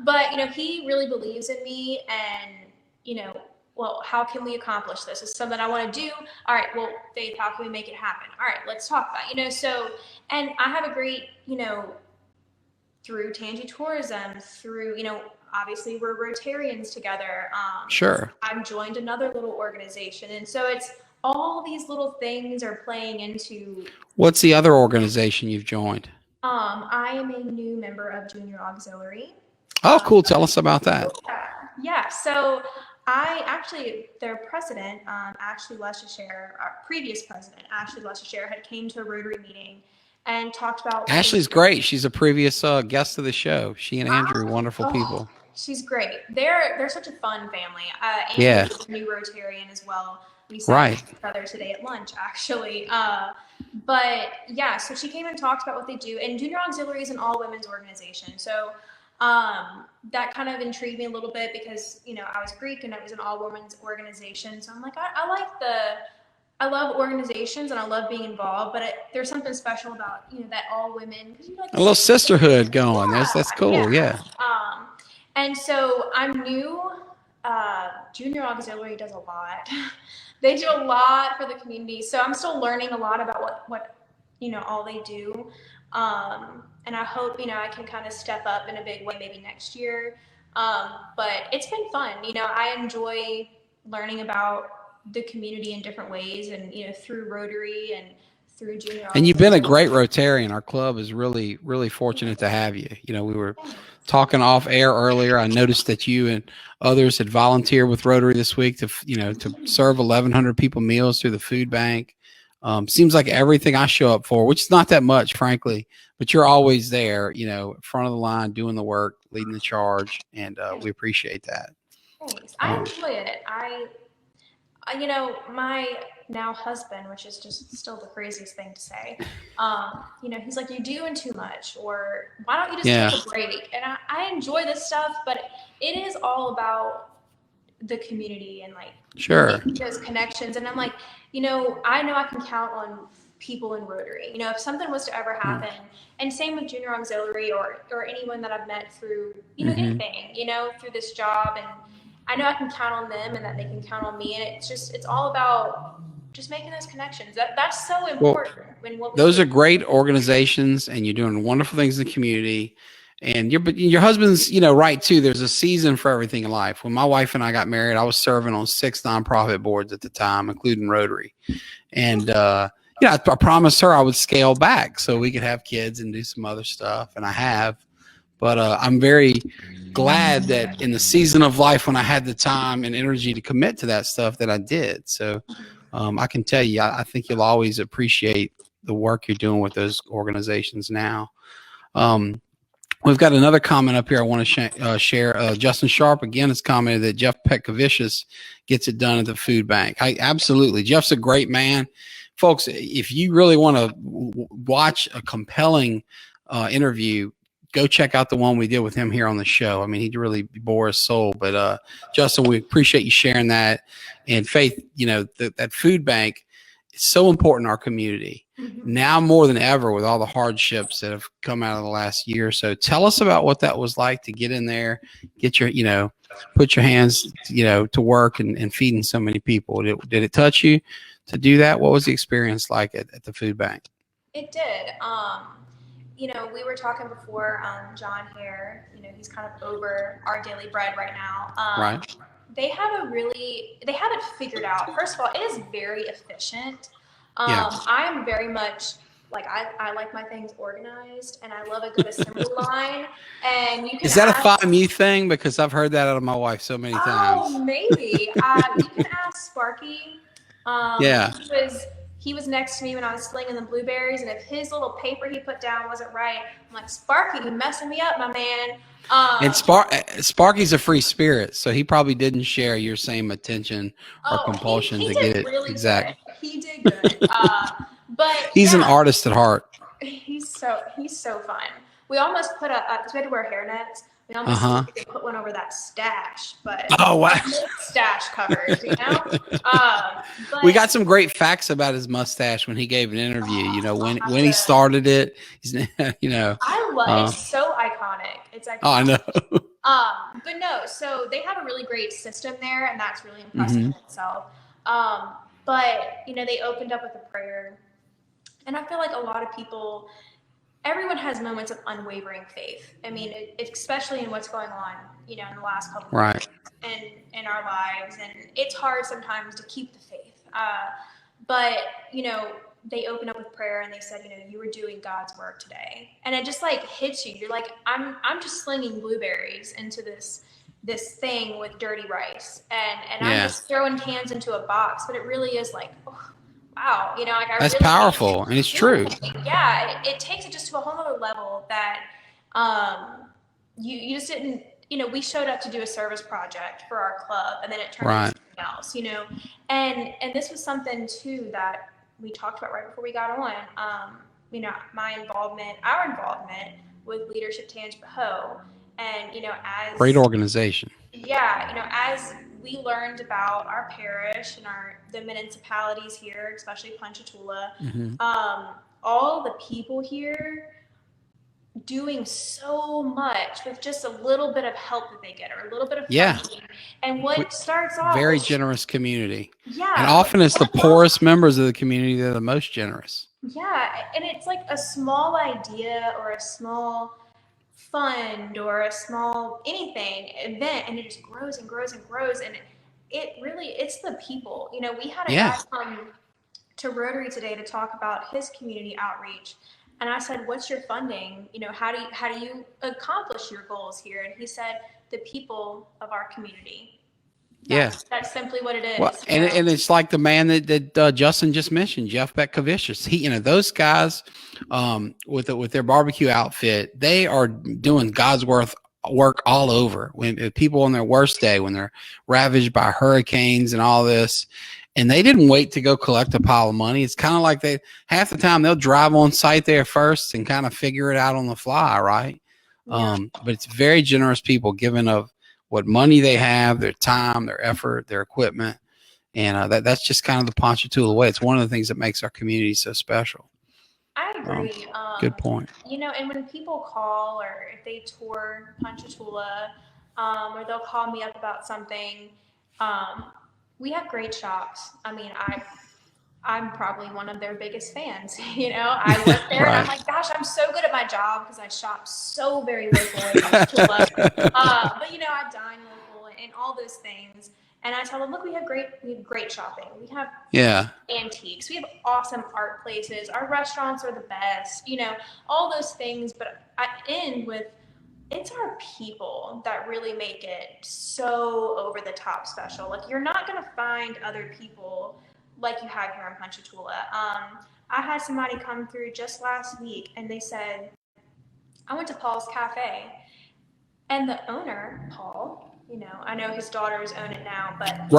But you know, he really believes in me and you know, well, how can we accomplish this? It's something I want to do. All right, well, Faith, how can we make it happen? All right, let's talk about it. You know, so, and I have a great, you know, through Tangi Tourism, through, you know, obviously we're Rotarians together. Sure. I've joined another little organization. And so it's all these little things are playing into. What's the other organization you've joined? I am a new member of Junior Auxiliary. Oh, cool. Tell us about that. Yeah. So their president, Ashley Leicestershire, our previous president, Ashley Leicestershire, had came to a Rotary meeting and talked about. Ashley's great. She's a previous guest of the show. She and Andrew, wonderful people. She's great. They're such a fun family. Andrew's a new Rotarian as well. We saw each other today at lunch, actually. But yeah, so she came and talked about what they do. And Junior Auxiliary is an all-women's organization. So that kind of intrigued me a little bit because, you know, I was Greek and it was an all-women's organization. So I'm like, I love organizations and I love being involved, but there's something special about, you know, that all women. A little sisterhood going. Yeah, that's cool. Yeah. And so I'm new. Junior Auxiliary does a lot. They do a lot for the community. So I'm still learning a lot about what you know, all they do. And I hope, you know, I can kind of step up in a big way maybe next year. But it's been fun. You know, I enjoy learning about the community in different ways and, you know, through Rotary and through Junior. And you've been a great Rotarian. Our club is really, really fortunate to have you. You know, we were talking off air earlier. I noticed that you and others had volunteered with Rotary this week to, you know, to serve 1,100 people meals through the food bank. Seems like everything I show up for, which is not that much, frankly, but you're always there, you know, front of the line, doing the work, leading the charge. And we appreciate that. Thanks. I enjoy it. You know, my now husband, which is just still the craziest thing to say, you know, he's like, you're doing too much, or why don't you just take a break? And I enjoy this stuff, but it is all about the community and like those connections. And I'm like, you know I can count on people in Rotary. You know, if something was to ever happen, and same with Junior Auxiliary or anyone that I've met through, you know, anything, you know, through this job, and I know I can count on them and that they can count on me. And it's all about just making those connections. That's so important. Well, those are great organizations and you're doing wonderful things in the community. And your husband's, you know, right too. There's a season for everything in life. When my wife and I got married, I was serving on 6 nonprofit boards at the time, including Rotary. And, you know, I promised her I would scale back so we could have kids and do some other stuff. And I have. But I'm very glad that in the season of life when I had the time and energy to commit to that stuff that I did. So I can tell you, I think you'll always appreciate the work you're doing with those organizations now. We've got another comment up here I want to share. Justin Sharp, again, has commented that Jeff Petkavicius gets it done at the food bank. Absolutely. Jeff's a great man. Folks, if you really want to watch a compelling interview, go check out the one we did with him here on the show. I mean, he really bore his soul. But Justin, we appreciate you sharing that. And Faith, you know, that food bank is so important in our community now more than ever with all the hardships that have come out of the last year or so. Tell us about what that was like to get in there, get your, you know, put your hands, you know, to work and feeding so many people. Did it touch you to do that? What was the experience like at the food bank? It did. You know, we were talking before, John here, you know, he's kind of over our daily bread right now. Right. They have it figured out. First of all, it is very efficient. I am very much Like I like my things organized, and I love a good assembly line. And you can Is that a ask, FIMU thing? Because I've heard that out of my wife so many oh, times. maybe. You can ask Sparky. Yeah. He was next to me when I was slinging the blueberries, and if his little paper he put down wasn't right, I'm like, Sparky, you messing me up, my man. And Sparky's a free spirit, so he probably didn't share your same attention or compulsion he to did get it really exact. good. He did good. But He's an yeah, artist at heart. he's so fun. We almost put because we had to wear hairnets. We almost put one over that stash, but Oh wow! Stash covered, you know. But We got some great facts about his mustache when he gave an interview. You know, when he started it, he's, you know. I love it's so iconic. It's iconic. Oh, I know. But no, so they have a really great system there, and that's really impressive in itself. But you know, they opened up with a prayer, and I feel like a lot of people, everyone has moments of unwavering faith. I mean, especially in what's going on, you know, in the last couple of years in our lives, and it's hard sometimes to keep the faith. But you know, they opened up with prayer and they said, you know, you were doing God's work today, and it just like hits you. You're like, I'm just slinging blueberries into this thing with dirty rice, and I'm just throwing cans into a box, but it really is like, oh, wow, you know, like that's really powerful, and it's true. Yeah, it takes it just to a whole other level that you just didn't. You know, we showed up to do a service project for our club, and then it turned into something else. You know, and this was something too that we talked about right before we got on. You know, our involvement with Leadership Tangipahoa, and you know, as great organization. Yeah, you know, as we learned about our parish and the municipalities here, especially Ponchatoula, all the people here doing so much with just a little bit of help that they get, or a little bit of funding. And what starts off very generous community. Yeah. And often it's the poorest members of the community that are the most generous. Yeah. And it's like a small idea or a small fund or a small anything event, and it just grows and grows and grows. And it's the people. You know, we had a guy come to Rotary today to talk about his community outreach. And I said, what's your funding? You know, how do you accomplish your goals here? And he said, the people of our community. That's simply what it is. Well, and it's like the man that Justin just mentioned, Jeff Beck-Kavicius. He, you know, those guys with their barbecue outfit, they are doing God's work all over. When people on their worst day, when they're ravaged by hurricanes and all this. And they didn't wait to go collect a pile of money. It's kind of like half the time they'll drive on site there first and kind of figure it out on the fly, right? Yeah. But it's very generous people giving of what money they have, their time, their effort, their equipment. And that's just kind of the Ponchatoula way. It's one of the things that makes our community so special. I agree. Good point. You know, and when people call or if they tour Ponchatoula, or they'll call me up about something, we have great shops. I mean, I'm probably one of their biggest fans. You know, I work there and I'm like, gosh, I'm so good at my job because I shop so very local in Ponchatoula. But you know, I dine local and all those things. And I tell them, look, we have great shopping. We have antiques. We have awesome art places. Our restaurants are the best. You know, all those things. But I end with, it's our people that really make it so over the top special. Like, you're not going to find other people like you have here in Ponchatoula. I had somebody come through just last week and they said, I went to Paul's Cafe, and the owner, Paul, you know, I know his daughters own it now, but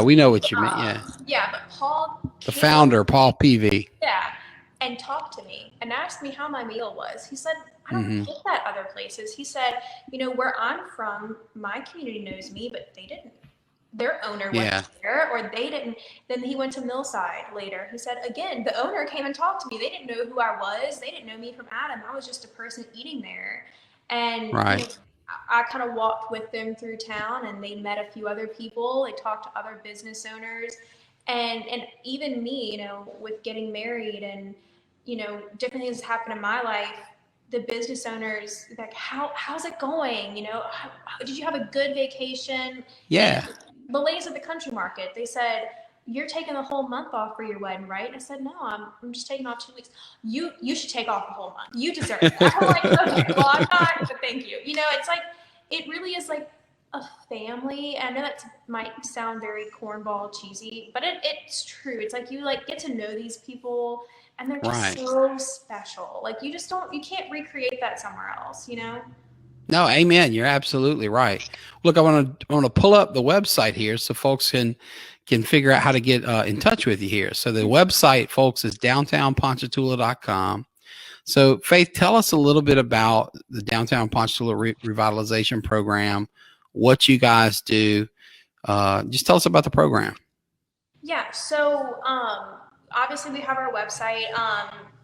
we know what you mean. But Paul, the founder, Paul PV, and talked to me and asked me how my meal was. He said, I don't get that other places. He said, you know, where I'm from, my community knows me, but they didn't. Their owner wasn't there, or they didn't. Then he went to Millside later. He said, again, the owner came and talked to me. They didn't know who I was. They didn't know me from Adam. I was just a person eating there. And you know, I kind of walked with them through town, and they met a few other people. They talked to other business owners, and even me, you know, with getting married and, you know, different things happen in my life. The business owners, like, how's it going? You know, did you have a good vacation? Yeah. The ladies at the country market, they said, you're taking the whole month off for your wedding, right? And I said, no, I'm just taking off 2 weeks. You should take off the whole month. You deserve it. I'm like, okay, well, I'm not, but thank you. You know, it's like, it really is like a family. I know that might sound very cornball cheesy, but it's true. It's like you like get to know these people, and they're just so special. Like you can't recreate that somewhere else, you know? No, amen. You're absolutely right. Look, I want to pull up the website here so folks can figure out how to get in touch with you here. So the website, folks, is downtownponchatoula.com. So Faith, tell us a little bit about the Downtown Ponchatoula Revitalization Program, what you guys do. Just tell us about the program. Yeah. So obviously we have our website.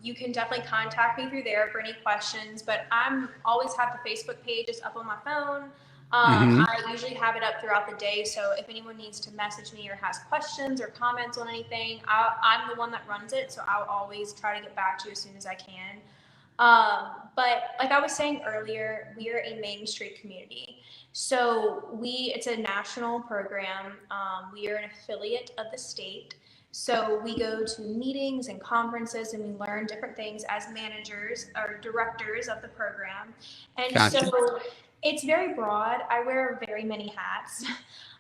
You can definitely contact me through there for any questions, but I'm always have the Facebook page just up on my phone. I usually have it up throughout the day. So if anyone needs to message me or has questions or comments on anything, I'm the one that runs it. So I'll always try to get back to you as soon as I can. But like I was saying earlier, we are a Main Street community. So it's a national program. We are an affiliate of the state. So we go to meetings and conferences and we learn different things as managers or directors of the program. And so it's very broad. I wear very many hats.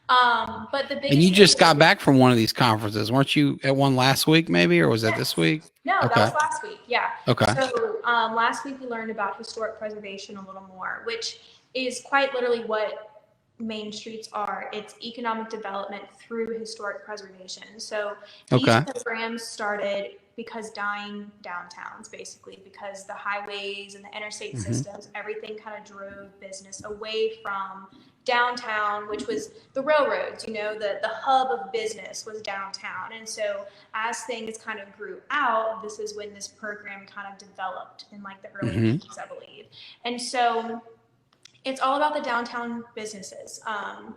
But the biggest. And you just got back from one of these conferences, weren't you at one last week maybe, or was that this week? No, that was last week. Yeah. Okay. So last week we learned about historic preservation a little more, which is quite literally what Main Streets are. It's economic development through historic preservation. So these programs started because dying downtowns, basically, because the highways and the interstate systems, everything kind of drove business away from downtown, which was the railroads, you know, the hub of business was downtown. And so as things kind of grew out, this is when this program kind of developed in like the early 80s, I believe. And so it's all about the downtown businesses.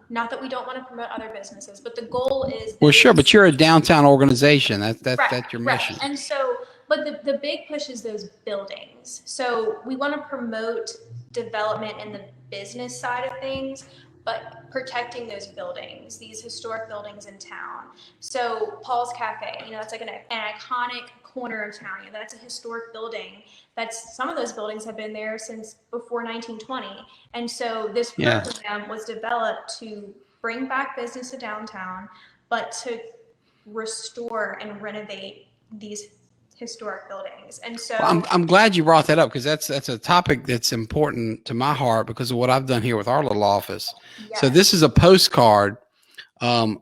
Not that we don't want to promote other businesses, but the goal is. Well, sure, but you're a downtown organization. That's your mission. Right. And so, but the big push is those buildings. So we want to promote development in the business side of things, but protecting those buildings, these historic buildings in town. So Paul's Cafe, you know, it's like an iconic corner of town. You know, that's a historic building. Some of those buildings have been there since before 1920. And so this program was developed to bring back business to downtown, but to restore and renovate these historic buildings. And so I'm glad you brought that up, because that's a topic that's important to my heart because of what I've done here with our little office. Yes. So this is a postcard, an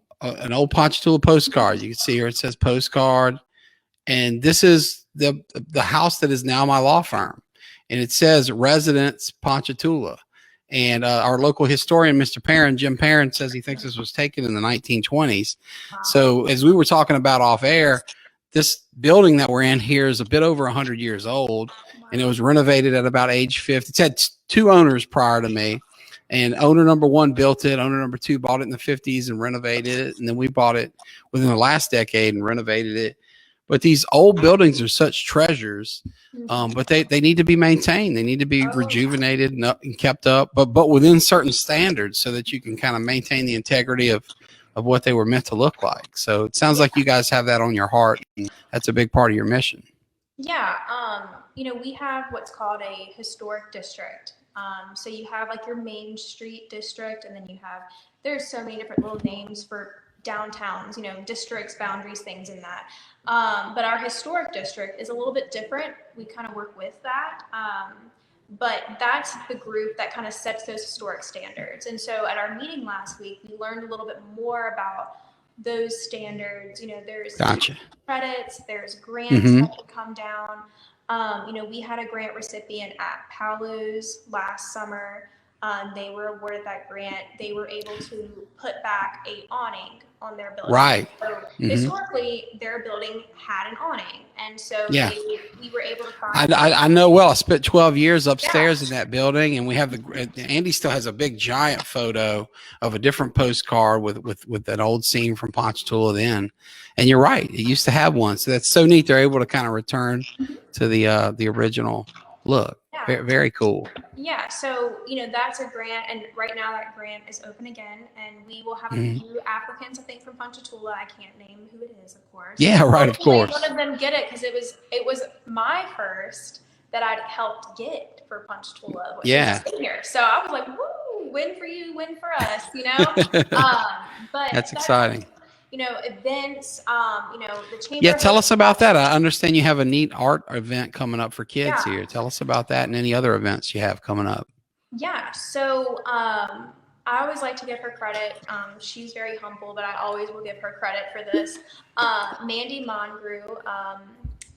old Ponchatoula postcard. You can see here it says postcard, and this is the house that is now my law firm, and it says Residence Ponchatoula. And our local historian, Mr. Perrin, Jim Perrin, says he thinks this was taken in the 1920s. Wow. So as we were talking about off air, this building that we're in here is a bit over 100 years old, and it was renovated at about age 50. It's had two owners prior to me, and owner number one built it. Owner number two bought it in the 50s and renovated it, and then we bought it within the last decade and renovated it. But these old buildings are such treasures, but they need to be maintained. They need to be rejuvenated and kept up, but within certain standards so that you can kind of maintain the integrity of what they were meant to look like. So it sounds like you guys have that on your heart, and that's a big part of your mission. Yeah. You know, we have what's called a historic district. So you have like your Main Street district, and then there's so many different little names for downtowns, you know, districts, boundaries, things in that. But our historic district is a little bit different. We kind of work with that. But that's the group that kind of sets those historic standards. And so at our meeting last week, we learned a little bit more about those standards. You know, there's credits, there's grants that will come down. You know, we had a grant recipient at Paolo's last summer. They were awarded that grant. They were able to put back a awning on their building. Right. So historically, their building had an awning, and so we were able to find. I know well. I spent 12 years upstairs in that building, and we have Andy still has a big giant photo of a different postcard with that old scene from Ponchatoula then. And you're right, it used to have one. So that's so neat. They're able to kind of return to the original look. Yeah, Very cool. Yeah, so that's a grant, and right now that grant is open again, and we will have a few applicants. I think from Ponchatoula. I can't name who it is, of course. Yeah, right. Of Hopefully course. one of them get it, because it was my first that I'd helped get for Ponchatoula. Yeah. Here, so I was like, woo, win for you, win for us, But that's exciting. Events. The chamber. Yeah, tell us about that. I understand you have a neat art event coming up for kids here. Tell us about that and any other events you have coming up. Yeah, so I always like to give her credit. She's very humble, but I always will give her credit for this. Mandy Mongrew,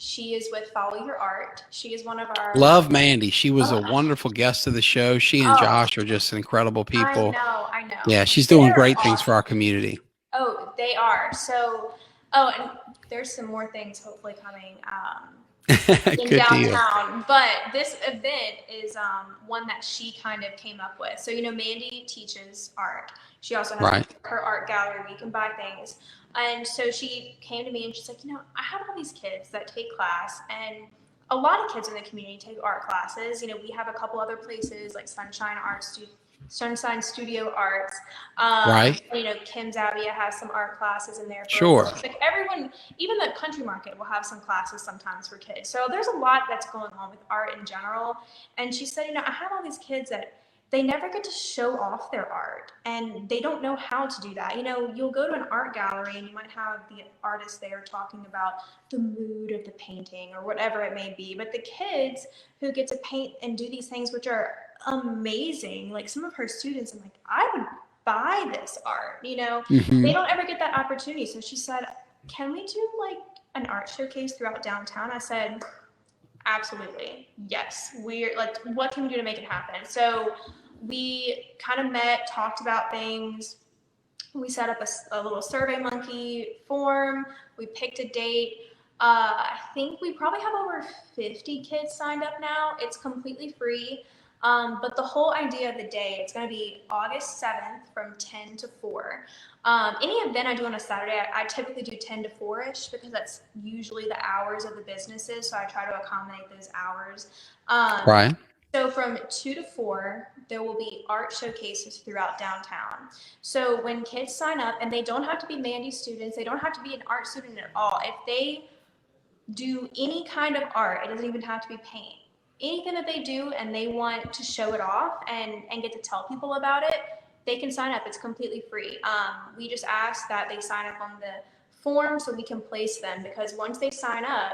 she is with Follow Your Art. She is one of our... Love Mandy. She was a wonderful guest of the show. She and Josh are just incredible people. I know. Yeah, she's doing great things for our community. Oh, they are. So, and there's some more things hopefully coming in downtown. Deal. But this event is one that she kind of came up with. So, Mandy teaches art. She also has her art gallery where you can buy things. And so she came to me and she's like, I have all these kids that take class, and a lot of kids in the community take art classes. We have a couple other places like Sunshine Studio Arts. Kim Zavia has some art classes in there. Like everyone, even the country market will have some classes sometimes for kids. So there's a lot that's going on with art in general. And she said, I have all these kids that they never get to show off their art, and they don't know how to do that. You'll go to an art gallery and you might have the artist there talking about the mood of the painting or whatever it may be. But the kids who get to paint and do these things, which are amazing, like some of her students, I'm like, I would buy this art, They don't ever get that opportunity. So she said, can we do like an art showcase throughout downtown? I said, absolutely, yes. We're like, what can we do to make it happen? So we kind of met, talked about things. We set up a little SurveyMonkey form. We picked a date. I think we probably have over 50 kids signed up now. It's completely free. But the whole idea of the day, it's going to be August 7th from 10 to 4. Any event I do on a Saturday, I typically do 10 to 4-ish because that's usually the hours of the businesses. So I try to accommodate those hours. So from 2 to 4, there will be art showcases throughout downtown. So when kids sign up, and they don't have to be Mandy students, they don't have to be an art student at all. If they do any kind of art, it doesn't even have to be paint. Anything that they do and they want to show it off and get to tell people about it, they can sign up. It's completely free. We just ask that they sign up on the form so we can place them, because once they sign up,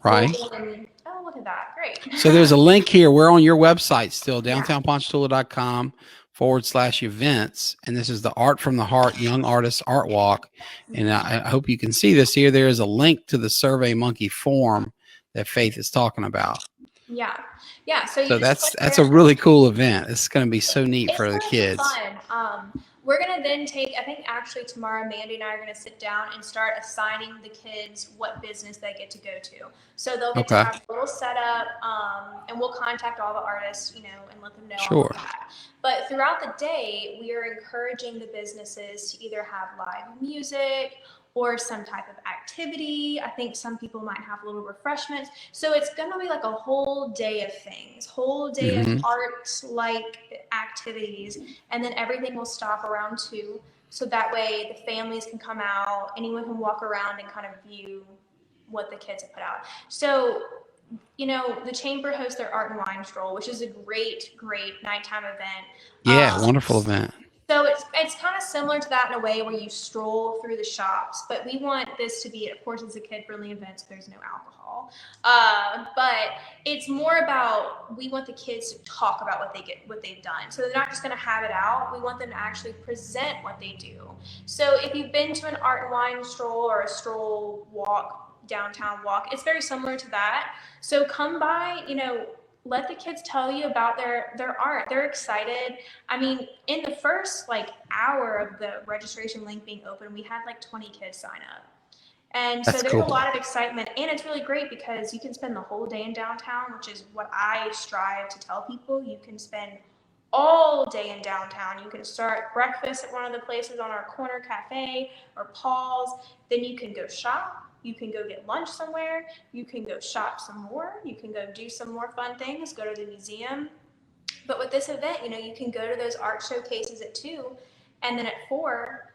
oh, look at that. Great. So there's a link here. We're on your website still, downtownponchatoula.com/events. And this is the Art from the Heart Young Artists Art Walk. And I hope you can see this here. There is a link to the SurveyMonkey form that Faith is talking about. Yeah. So that's a really cool event. It's going to be so neat for the kids. Fun. We're going to then take, I think actually tomorrow, Mandy and I are going to sit down and start assigning the kids what business they get to go to. So they'll get to have a little setup, and we'll contact all the artists, and let them know. Sure. That. But throughout the day, we are encouraging the businesses to either have live music or some type of activity. I think some people might have little refreshments. So it's going to be like a whole day of things, whole day of art-like activities. And then everything will stop around 2. So that way the families can come out, anyone can walk around and kind of view what the kids have put out. So, the chamber hosts their Art and Wine Stroll, which is a great, great nighttime event. Yeah, wonderful event. So it's kind of similar to that in a way, where you stroll through the shops, but we want this to be, of course, it's a kid-friendly event, so there's no alcohol. But it's more about, we want the kids to talk about what they've done. So they're not just going to have it out. We want them to actually present what they do. So if you've been to an Art and Wine Stroll or a stroll walk, downtown walk, it's very similar to that. So come by, let the kids tell you about their art. They're excited. I mean, in the first hour of the registration link being open, we had 20 kids sign up. And so there's a lot of excitement, and it's really great because you can spend the whole day in downtown, which is what I strive to tell people. You can spend all day in downtown. You can start breakfast at one of the places on our corner cafe or Paul's. Then you can go shop. You can go get lunch somewhere. You can go shop some more. You can go do some more fun things, go to the museum. But with this event, you can go to those art showcases at 2, and then at 4,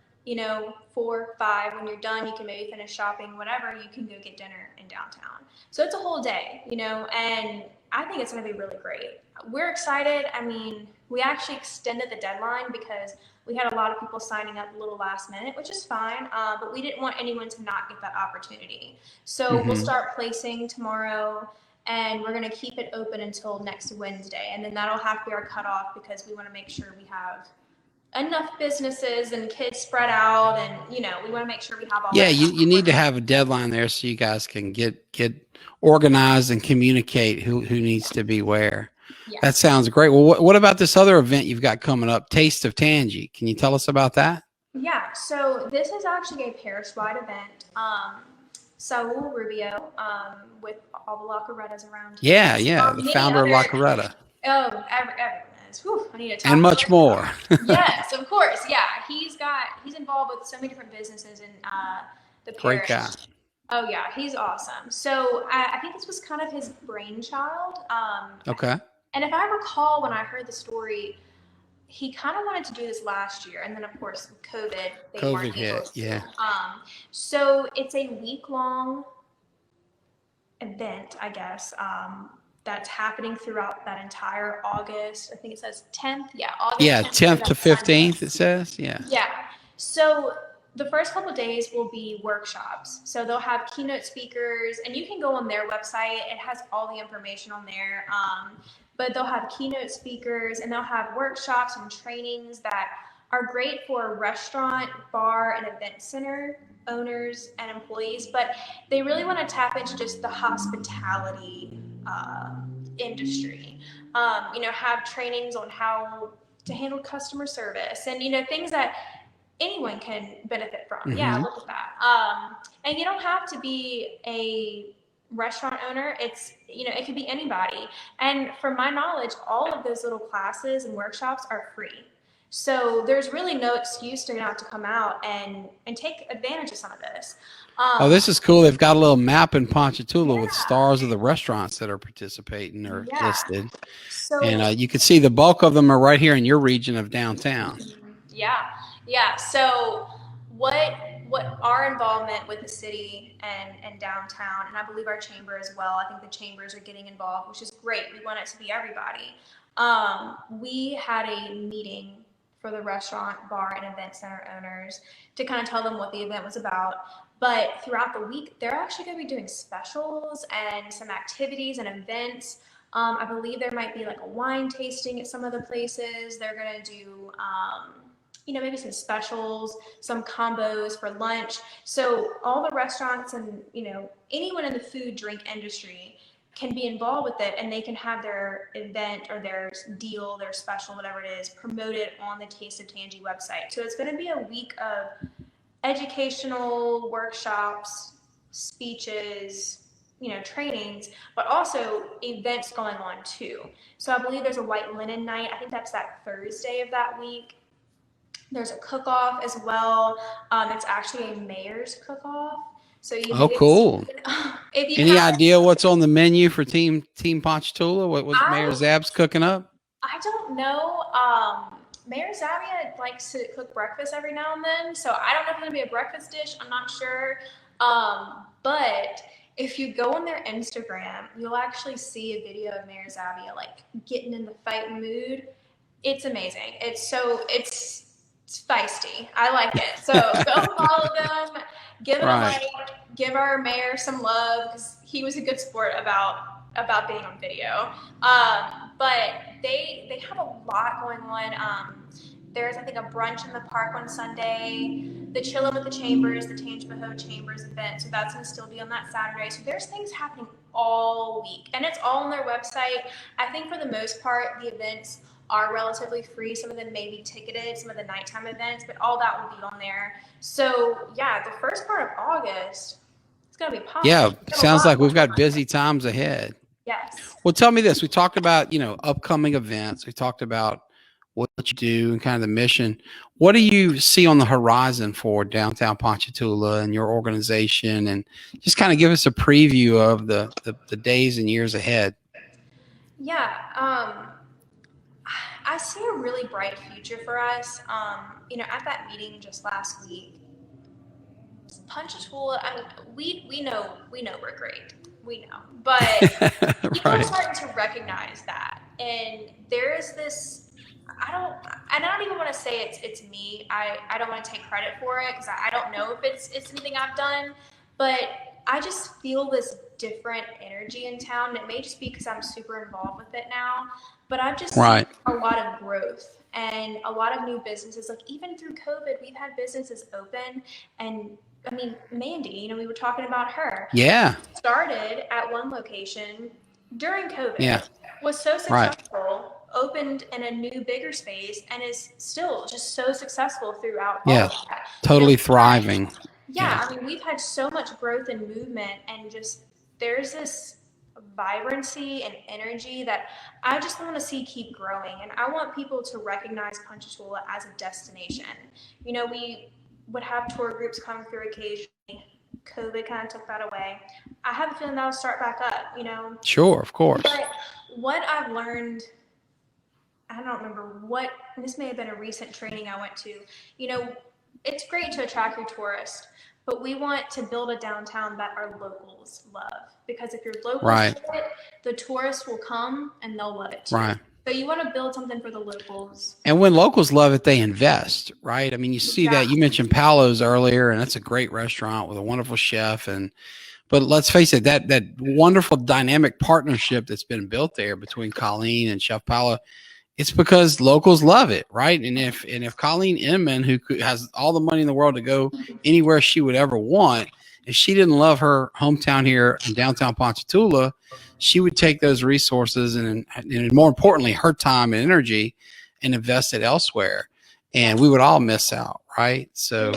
4, 5, when you're done, you can maybe finish shopping, whatever, you can go get dinner in downtown. So it's a whole day, and I think it's going to be really great. We're excited. I mean, we actually extended the deadline because we had a lot of people signing up a little last minute, which is fine, but we didn't want anyone to not get that opportunity. So we'll start placing tomorrow, and we're going to keep it open until next Wednesday, and then that'll have to be our cutoff because we want to make sure we have enough businesses and kids spread out, and we want to make sure we have all that. You need to have a deadline there so you guys can get organized and communicate who needs to be where. Yeah. That sounds great. Well, what about this other event you've got coming up, Taste of Tangi? Can you tell us about that? Yeah, so this is actually a parish-wide event. Saul Rubio, with all the La Correttas around here. Yeah, the founder of La Corretta. Oh, everyone is. Whew, I need to talk. And much more. Yes, of course. Yeah, he's involved with so many different businesses in the parish. Great guy. Oh yeah, he's awesome. So I think this was kind of his brainchild. Okay. And if I recall, when I heard the story, he kind of wanted to do this last year, and then of course with COVID, they weren't able to. Yeah. So it's a week-long event, I guess, that's happening throughout that entire August. I think it says 10th. Yeah, August. Yeah, 10th to 15th. It says. Yeah. Yeah. So the first couple of days will be workshops. So they'll have keynote speakers, and you can go on their website. It has all the information on there. But they'll have keynote speakers, and they'll have workshops and trainings that are great for restaurant, bar, and event center owners and employees. But they really want to tap into just the hospitality industry. Have trainings on how to handle customer service and, things that anyone can benefit from. Yeah, look at that. And you don't have to be a restaurant owner. It's, it could be anybody. And from my knowledge, all of those little classes and workshops are free. So there's really no excuse to not to come out and take advantage of some of this. This is cool. They've got a little map in Ponchatoula with stars of the restaurants that are participating or listed. So, and you can see the bulk of them are right here in your region of downtown. Yeah. So what our involvement with the city and downtown, and I believe our chamber as well, I think the chambers are getting involved, which is great. We want it to be everybody. We had a meeting for the restaurant, bar, and event center owners to kind of tell them what the event was about. But throughout the week, they're actually going to be doing specials and some activities and events. I believe there might be like a wine tasting at some of the places. They're going to do, maybe some specials, some combos for lunch. So all the restaurants and, anyone in the food, drink industry can be involved with it, and they can have their event or their deal, their special, whatever it is, promoted on the Taste of Tangi website. So it's going to be a week of educational workshops, speeches, trainings, but also events going on too. So I believe there's a white linen night. I think that's that Thursday of that week. There's a cook-off as well. It's actually a mayor's cook-off. So cool. Any idea what's on the menu for Team Ponchatoula? What Mayor Zab's cooking up? I don't know. Mayor Zabia likes to cook breakfast every now and then, so I don't know if it's gonna be a breakfast dish. I'm not sure. But if you go on their Instagram, you'll actually see a video of Mayor Zabia getting in the fight mood. It's amazing. It's feisty. I like it. So go follow them. Give it a like. Give our mayor some love because he was a good sport about being on video. But they have a lot going on. There's, I think, a brunch in the park on Sunday. The Chillin' with the Chambers, the Tangipahoa Chambers event. So that's going to still be on that Saturday. So there's things happening all week. And it's all on their website. I think for the most part, the events are relatively free. Some of them may be ticketed, some of the nighttime events, but all that will be on there. So yeah, the first part of August, it's going to be popular. Yeah, sounds like we've got busy times ahead. Yes. Well, tell me this. We talked about, upcoming events. We talked about what you do and kind of the mission. What do you see on the horizon for downtown Ponchatoula and your organization? And just kind of give us a preview of the days and years ahead. Yeah, I see a really bright future for us. At that meeting just last week, Ponchatoula, I mean, we know we're great. We know, but people are Right. starting to recognize that, and there is this. I don't even want to say it's me. I don't want to take credit for it because I don't know if it's anything I've done, but I just feel this different energy in town. It may just be because I'm super involved with it now, but I've just seen Right. a lot of growth and a lot of new businesses. Like even through COVID, we've had businesses open, and I mean, Mandy, we were talking about her. Yeah. Started at one location during COVID, Yeah. was so Right. successful, opened in a new, bigger space, and is still just so successful throughout all Yeah. of that. Totally thriving. Yeah, I mean, we've had so much growth and movement, and just there's this vibrancy and energy that I just want to see keep growing. And I want people to recognize Ponchatoula as a destination. We would have tour groups come through occasionally. COVID kind of took that away. I have a feeling that'll start back up. Sure, of course. But what I've learned, I don't remember this may have been a recent training I went to. It's great to attract your tourists, but we want to build a downtown that our locals love. Because if your locals Right. love it, the tourists will come and they'll love it too. Right. So you want to build something for the locals. And when locals love it, they invest, right? I mean, you see that. You mentioned Paolo's earlier, and that's a great restaurant with a wonderful chef. But let's face it, that wonderful dynamic partnership that's been built there between Colleen and Chef Paolo, it's because locals love it, right? And if Colleen Inman, who has all the money in the world to go anywhere she would ever want, if she didn't love her hometown here in downtown Ponchatoula, she would take those resources and more importantly, her time and energy and invest it elsewhere. And we would all miss out, right? So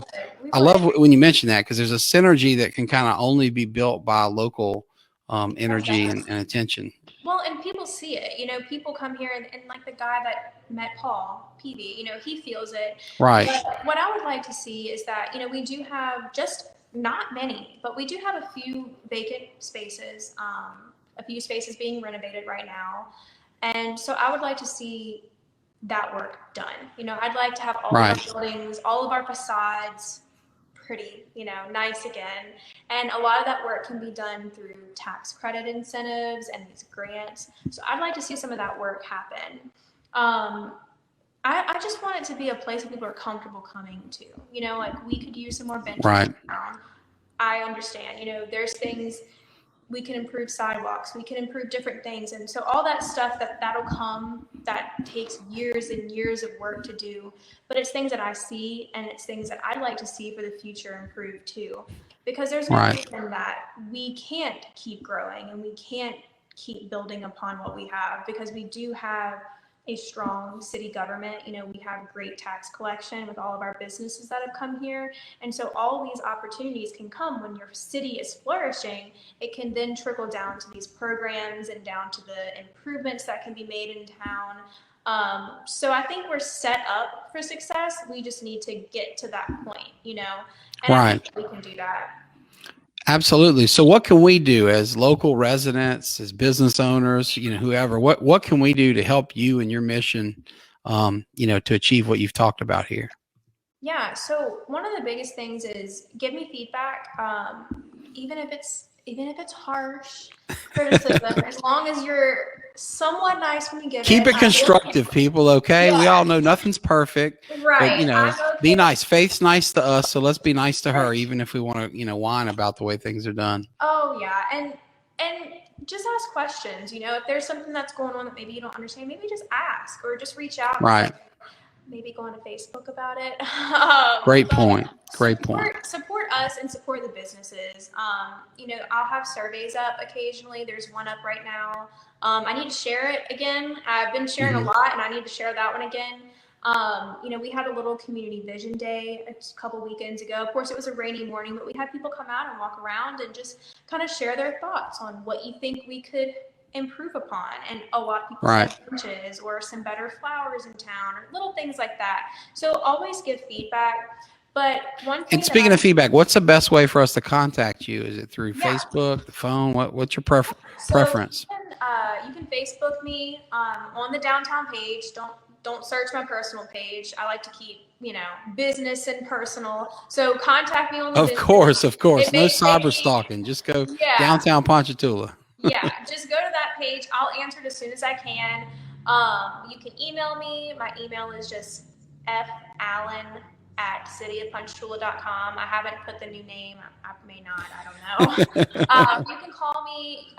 I love when you mention that because there's a synergy that can kind of only be built by local energy and attention. Well, and people see it. People come here and like the guy that met Paul Peavy, he feels it. Right. But what I would like to see is that, we do have just not many, but we do have a few vacant spaces, a few spaces being renovated right now. And so I would like to see that work done. I'd like to have all of our buildings, all of our facades pretty, nice again. And a lot of that work can be done through tax credit incentives and these grants. So I'd like to see some of that work happen. I just want it to be a place that people are comfortable coming to. Like we could use some more benches. Right. I understand, there's things we can improve sidewalks, we can improve different things. And so all that stuff that'll come, that takes years and years of work to do, but it's things that I see and it's things that I'd like to see for the future improve too. Because there's no reason that we can't keep growing and we can't keep building upon what we have, because we do have a strong city government. We have great tax collection with all of our businesses that have come here. And so all these opportunities can come when your city is flourishing. It can then trickle down to these programs and down to the improvements that can be made in town. So I think we're set up for success. We just need to get to that point, and I think we can do that. Absolutely. So what can we do as local residents, as business owners, whoever, what can we do to help you and your mission, to achieve what you've talked about here? Yeah. So one of the biggest things is give me feedback. Even if it's harsh criticism, as long as you're somewhat nice when you give it. Keep it constructive, people. Okay. Yeah. We all know nothing's perfect, right? But, be nice. Faith's nice to us, so let's be nice to her, even if we want to, whine about the way things are done. Oh yeah, and just ask questions. If there's something that's going on that maybe you don't understand, maybe just ask or just reach out. Right. Maybe go on to Facebook about it. Great point. Great point. Support us and support the businesses. I'll have surveys up occasionally. There's one up right now. I need to share it again. I've been sharing a lot, and I need to share that one again. We had a little community vision day a couple weekends ago. Of course, it was a rainy morning, but we had people come out and walk around and just kind of share their thoughts on what you think we could improve upon. And a lot of people Right. said benches or some better flowers in town or little things like that. So always give feedback. But one thing And speaking of feedback, what's the best way for us to contact you? Is it through yeah. Facebook, the phone? What's your So preference? you can Facebook me on the downtown page. Don't search my personal page. I like to keep, business and personal. So contact me on the Of business. course. No cyber stalking. Just go downtown Ponchatoula. Yeah, just go to that page. I'll answer it as soon as I can. You can email me. My email is just fallen@cityofponchatoula.com. I haven't put the new name. I may not. I don't know. You can call me.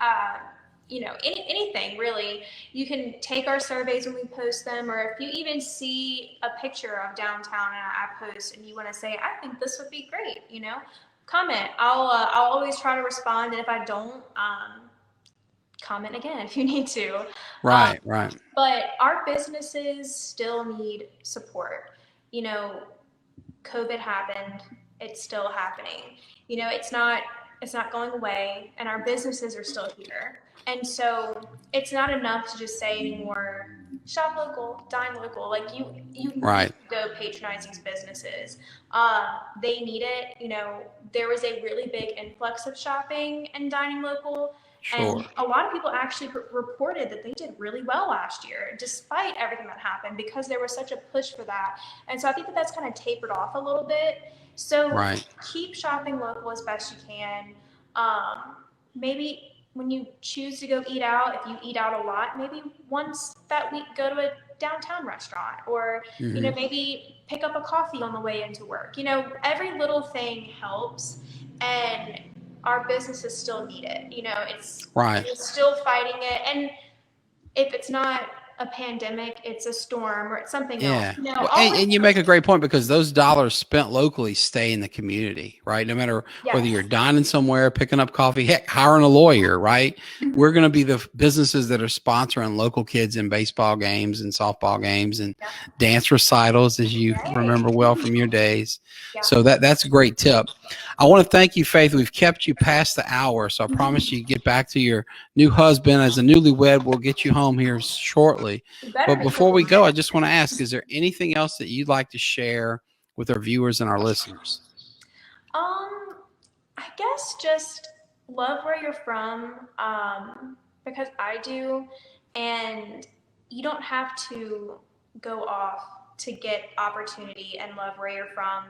Anything really. You can take our surveys when we post them, or if you even see a picture of downtown and I post and you want to say, I think this would be great, comment. I'll always try to respond, and if I don't, comment again if you need to. Right. But our businesses still need support. COVID happened. It's still happening. It's not going away, and our businesses are still here. And so it's not enough to just say anymore, shop local, dine local. Like you Right. need to go patronize these businesses. They need it. There was a really big influx of shopping and dining local. Sure. And a lot of people actually reported that they did really well last year, despite everything that happened, because there was such a push for that. And so I think that's kind of tapered off a little bit. So keep shopping local as best you can. Maybe when you choose to go eat out, if you eat out a lot, maybe once that week go to a downtown restaurant, or maybe pick up a coffee on the way into work. Every little thing helps, and our businesses still need it. It's still fighting it, and if it's not a pandemic, it's a storm or it's something else. And you make a great point, because those dollars spent locally stay in the community, right? No matter whether you're dining somewhere, picking up coffee, heck, hiring a lawyer, right? We're going to be the businesses that are sponsoring local kids in baseball games and softball games and dance recitals, as you remember well from your days. So that's a great tip. I want to thank you, Faith. We've kept you past the hour, so I promise you get back to your new husband. As a newlywed, we'll get you home here shortly. But before we go, I just want to ask, is there anything else that you'd like to share with our viewers and our listeners? I guess just love where you're from, because I do, and you don't have to go off to get opportunity, and love where you're from.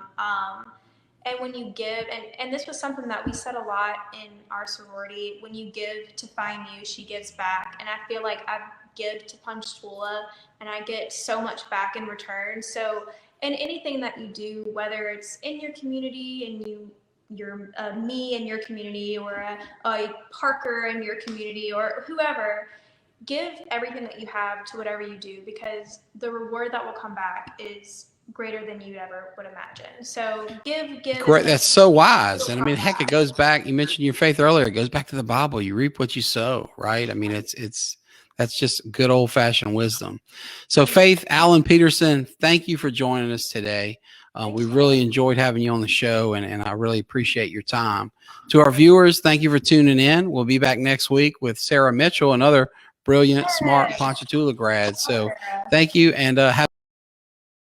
And when you give, and this was something that we said a lot in our sorority, when you give to find you, she gives back. And I feel like I give to Ponchatoula and I get so much back in return. So in anything that you do, whether it's in your community and you're me in your community, or a Parker in your community, or whoever, give everything that you have to whatever you do, because the reward that will come back is greater than you ever would imagine. So give. Great. That's so wise. And I mean, heck, it goes back. You mentioned your faith earlier. It goes back to the Bible. You reap what you sow, right? I mean, that's just good old fashioned wisdom. So Faith Allen Peterson, thank you for joining us today. We really enjoyed having you on the show, and I really appreciate your time. To our viewers, thank you for tuning in. We'll be back next week with Sarah Mitchell, another brilliant, smart Ponchatoula grad. So thank you, and have